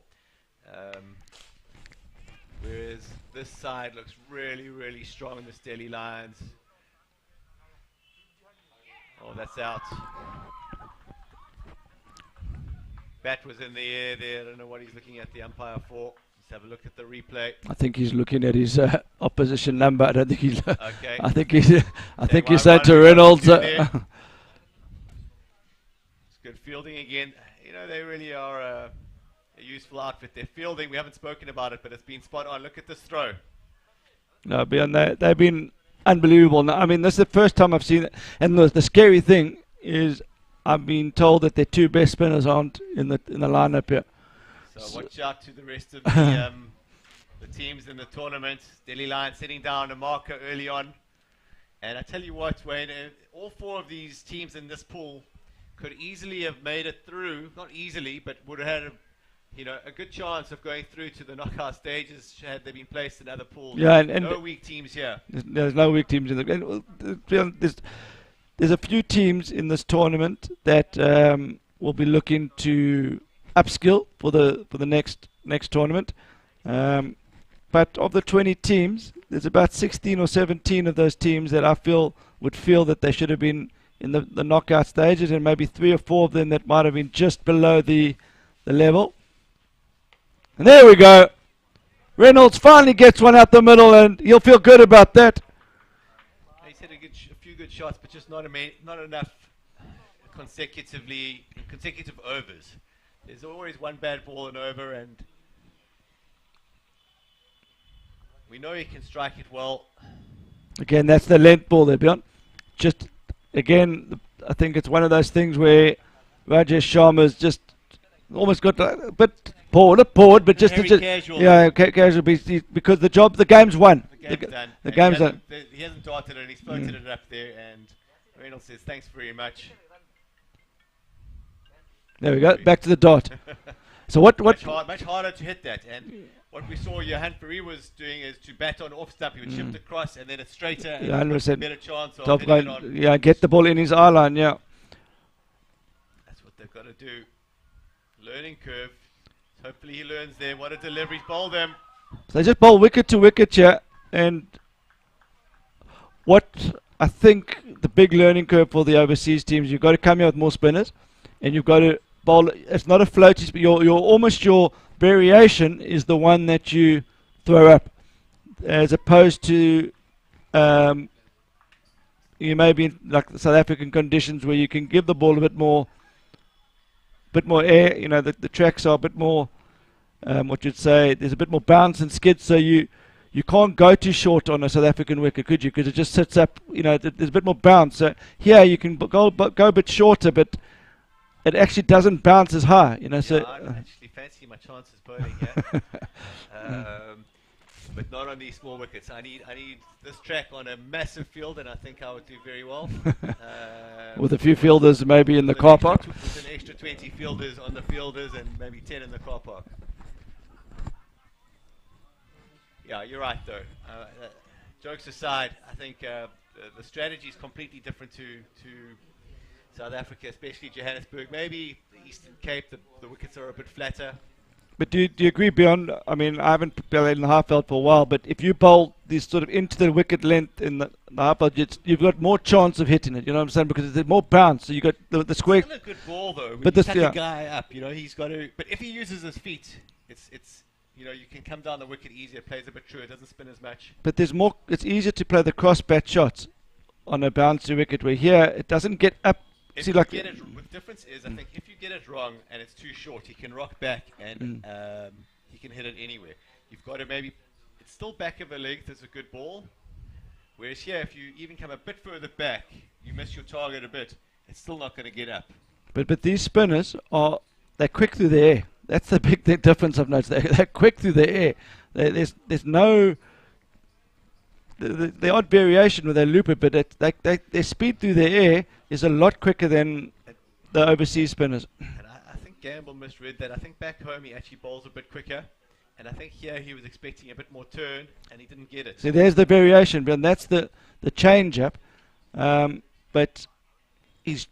Whereas this side looks really, really strong in the Delhi Lions. Oh, that's out. Bat was in the air there. I don't know what he's looking at the umpire for. Let's have a look at the replay.
I think he's looking at his opposition number. I don't think he's.
Okay.
I think he's saying to Reynolds.
It's good fielding again. You know, they really are a useful outfit. Their fielding, we haven't spoken about it, but it's been spot on. Look at this throw.
No, beyond that, they've been unbelievable. Now, I mean, this is the first time I've seen it. And the scary thing is, I've been told that their two best spinners aren't in the lineup here.
So watch out to the rest of the teams in the tournament. Delhi Lions sitting down a marker early on. And I tell you what, Wayne, all four of these teams in this pool could easily have made it through. Not easily, but would have had a good chance of going through to the knockout stages had they been placed in other pools.
Yeah, and
no weak teams here.
There's no weak teams in the. There's a few teams in this tournament that will be looking to upskill for the next tournament. But of the 20 teams, there's about 16 or 17 of those teams that I would feel that they should have been in the knockout stages, and maybe 3 or 4 of them that might have been just below the level. And there we go. Reynolds finally gets one out the middle, and he'll feel good about that.
He's hit a few good shots, but just not enough consecutive overs. There's always one bad ball and over, and we know he can strike it well.
Again, that's the length ball there, Bjorn. Just, again, I think it's one of those things where Rajesh Sharma's just almost got a bit bored, but just
casual.
Yeah, casual, because the game's won.
The game's done.
The game's done.
He hasn't darted it, he's floated it up there, and Reynolds says, thanks very much.
There we go, back to the dot. So what?
Much harder to hit that, and what we saw Johan Fourie was doing is to bat on off stump. He would shift across, and then it's straighter, and a better chance of hitting it on.
Yeah, get the ball in his eye line. Yeah,
that's what they've got to do. Learning curve. Hopefully he learns there. What a delivery! Bowl them.
So they just bowl wicket to wicket here, and what I think the big learning curve for the overseas teams, you've got to come here with more spinners, and you've got to bowl. It's not a floaty, but your variation is the one that you throw up, as opposed to you may be in like the South African conditions where you can give the ball a bit more air. You know, the tracks are a bit more what you'd say, there's a bit more bounce and skid, so you can't go too short on a South African wicket, could you? Because it just sits up, you know, there's a bit more bounce. So here you can go a bit shorter, but it actually doesn't bounce as high, you know.
Yeah, I actually fancy my chances bowling here, but not on these small wickets. I need this track on a massive field, and I think I would do very well.
With a few fielders maybe in the car park.
With an extra 20 fielders on the fielders and maybe 10 in the car park. Yeah, you're right though. Jokes aside, I think the strategy is completely different to South Africa, especially Johannesburg. Maybe the Eastern Cape, the wickets are a bit flatter.
But do you agree, beyond? I mean, I haven't played in the half field for a while, but if you bowl this sort of into the wicket length in the half field, you've got more chance of hitting it. You know what I'm saying? Because there's more bounce. So you got the square.
It's still a good ball though. When
But
you
this,
tuck
yeah.
a guy up, he's got to. But if he uses his feet, it's you can come down the wicket easier. Plays a bit truer, doesn't spin as much.
But there's more. It's easier to play the cross bat shots on a bouncy wicket. Where here it doesn't get up.
If
See,
you
like
get it, the difference is, I think, if you get it wrong and it's too short, he can rock back and he can hit it anywhere. You've got to maybe, it's still back of a length, it's a good ball. Whereas here, if you even come a bit further back, you miss your target a bit, it's still not going to get up.
But these spinners they're quick through the air. That's the big difference I've noticed. They're quick through the air. There's no the odd variation with their looper, but their speed through the air is a lot quicker than the overseas spinners.
And I think Gamble misread that. I think back home he actually bowls a bit quicker. And I think here he was expecting a bit more turn, and he didn't get it.
So there's the variation, but that's the change-up. But his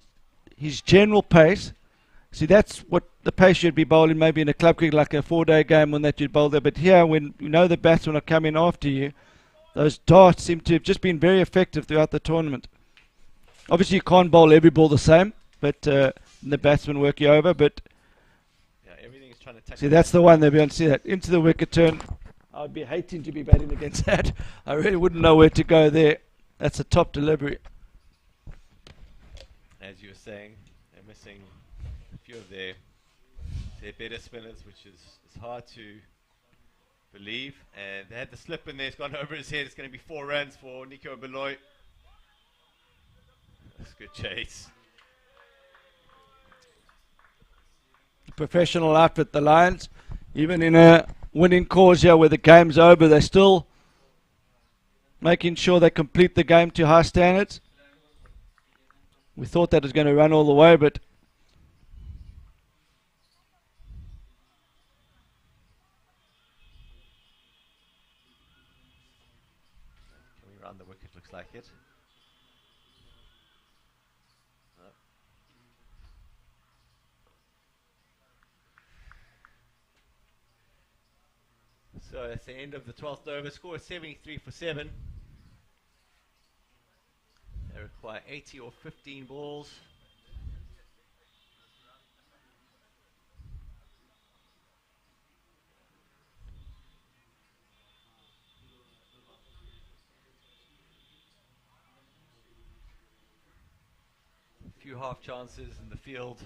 general pace, see, that's what the pace you'd be bowling maybe in a club cricket, like a 4-day game when that you'd bowl there. But here, when you know the batsmen are coming after you, those darts seem to have just been very effective throughout the tournament. Obviously, you can't bowl every ball the same, but the batsmen work you over. But
yeah, everything is trying to touch.
See, that's the one they'll be able to see that into the wicket turn. I'd be hating to be batting against that. I really wouldn't know where to go there. That's a top delivery.
As you were saying, they're missing a few of their better spinners, which is hard to believe. And they had the slip in there. It's gone over his head. It's going to be 4 runs for Nico Beloy. That's good chase.
Professional outfit, the Lions. Even in a winning cause here where the game's over, they're still making sure they complete the game to high standards. We thought that was going to run all the way, but
can we run the wicket? Looks like it. So that's the end of the 12th over. Score is 73 for 7. They require 80 or 15 balls. A few half chances in the field.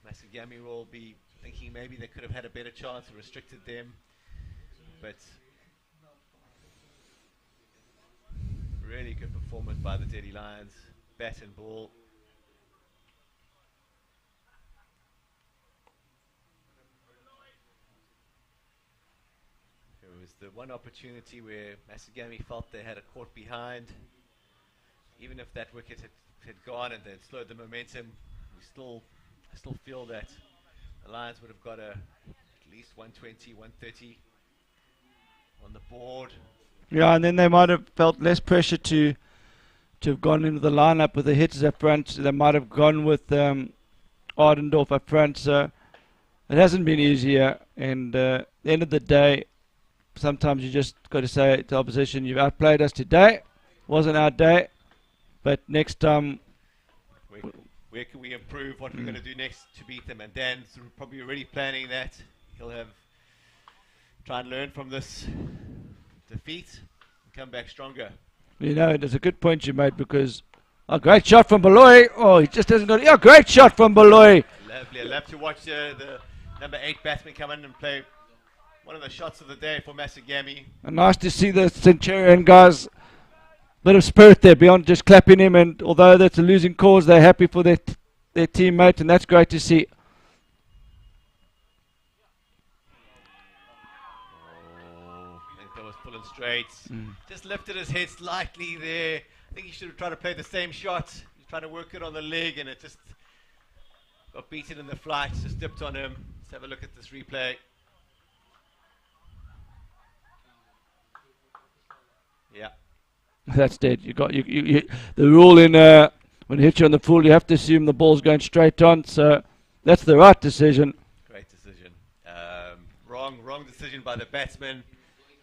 Masagamy will be thinking maybe they could have had a better chance and restricted them. But really good performance by the Delhi Lions. Bat and ball. There was the one opportunity where Masagamy felt they had a caught behind. Even if that wicket had gone and they'd slowed the momentum, I still feel that the Lions would have got at least 120, 130 on the board.
yeah, and then they might have felt less pressure to have gone into the lineup with the hitters up front. They might have gone with Ardendorf up front. So it hasn't been easier. And at the end of the day, sometimes you just got to say to opposition, you've outplayed us today. Wasn't our day. But next time,
where can we improve? What we're going to do next to beat them? And Dan's probably already planning that. He'll try and learn from this defeat and come back stronger.
you know, there's a good point you made because a great shot from Beloy. Oh, he just hasn't got it. Yeah, great shot from Beloy.
Lovely. I love to watch the number 8 batsman come in and play one of the shots of the day for Masagamy.
And nice to see the Centurion guys. Bit of spirit there beyond just clapping him. And although that's a losing cause, they're happy for their teammate, and that's great to see.
Was pulling straight. Just lifted his head slightly there. I think he should have tried to play the same shot. He's trying to work it on the leg and it just got beaten in the flight. Just dipped on him. Let's have a look at this replay. Yeah.
That's dead. The rule in when it hits you on the full, you have to assume the ball's going straight on. So that's the right decision.
Great decision. Wrong decision by the batsman.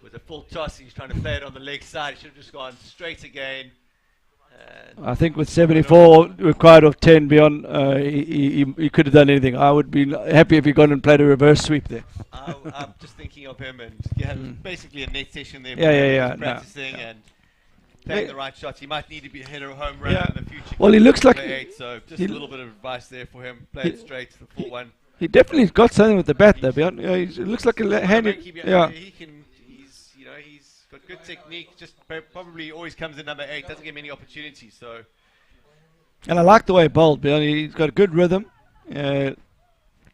With a full toss, he's trying to play it on the leg side. He should have just gone straight again.
I think with 74 required of 10 beyond, he could have done anything. I would be happy if he gone and played a reverse sweep there.
I'm just thinking of him, and you have basically a net session there.
Yeah.
Practicing and playing the right shots. He might need to be a header or home run in the future.
Well, he looks like
so just a little bit of advice there for him. Play it straight to the full one.
He definitely got something with the bat there, Beyond. He looks like a handy. Yeah.
He's got good technique. Just probably always comes in number 8. Doesn't get many opportunities. So.
And I like the way he bowled, Beyond. He's got a good rhythm,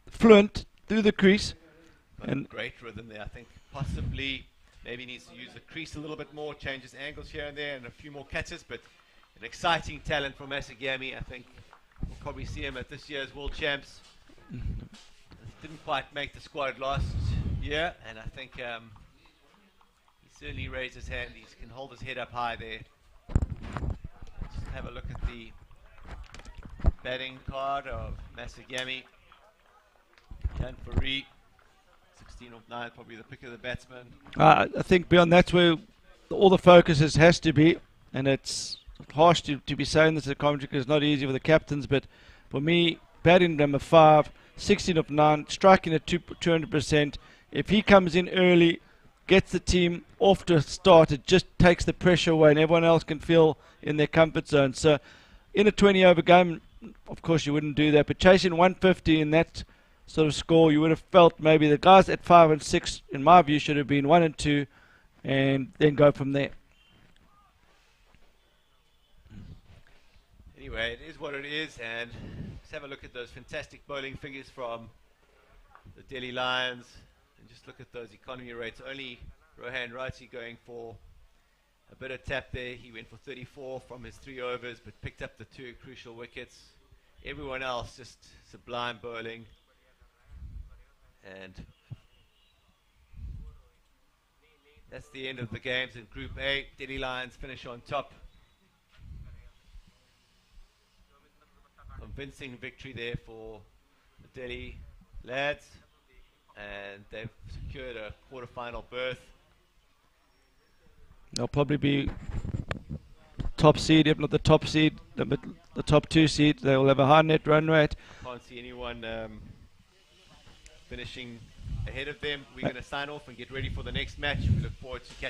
fluent through the crease, and
great rhythm there. I think possibly maybe needs to use the crease a little bit more, change his angles here and there, and a few more catches. But an exciting talent from Masagamy. I think we'll probably see him at this year's World Champs. Didn't quite make the squad last year, and I think he certainly raised his hand. He can hold his head up high there. Let's have a look at the batting card of Masagamy. Jan Fourie, 16 of 9, probably the pick of the batsman.
I think beyond that's where all the focus has to be, and it's harsh to be saying this at commentary because it's not easy for the captains, but for me, batting number 5, 16 of 9, striking at 200%. If he comes in early, gets the team off to a start, it just takes the pressure away and everyone else can feel in their comfort zone. So in a 20 over game, of course you wouldn't do that, but chasing 150 in that sort of score, you would have felt maybe the guys at 5 and 6, in my view, should have been 1 and 2 and then go from there.
Anyway, it is what it is, and let's have a look at those fantastic bowling figures from the Delhi Lions, and just look at those economy rates. Only Rohan Rathi going for a bit of tap there. He went for 34 from his 3 overs, but picked up the 2 crucial wickets. Everyone else just sublime bowling, and that's the end of the games in Group A. Delhi Lions finish on top. Convincing victory there for the Delhi lads, and they've secured a quarter-final berth.
They'll probably be top seed, if not the top seed, the top 2 seed. They will have a high net run rate.
Can't see anyone finishing ahead of them. We're going to sign off and get ready for the next match. We look forward to catching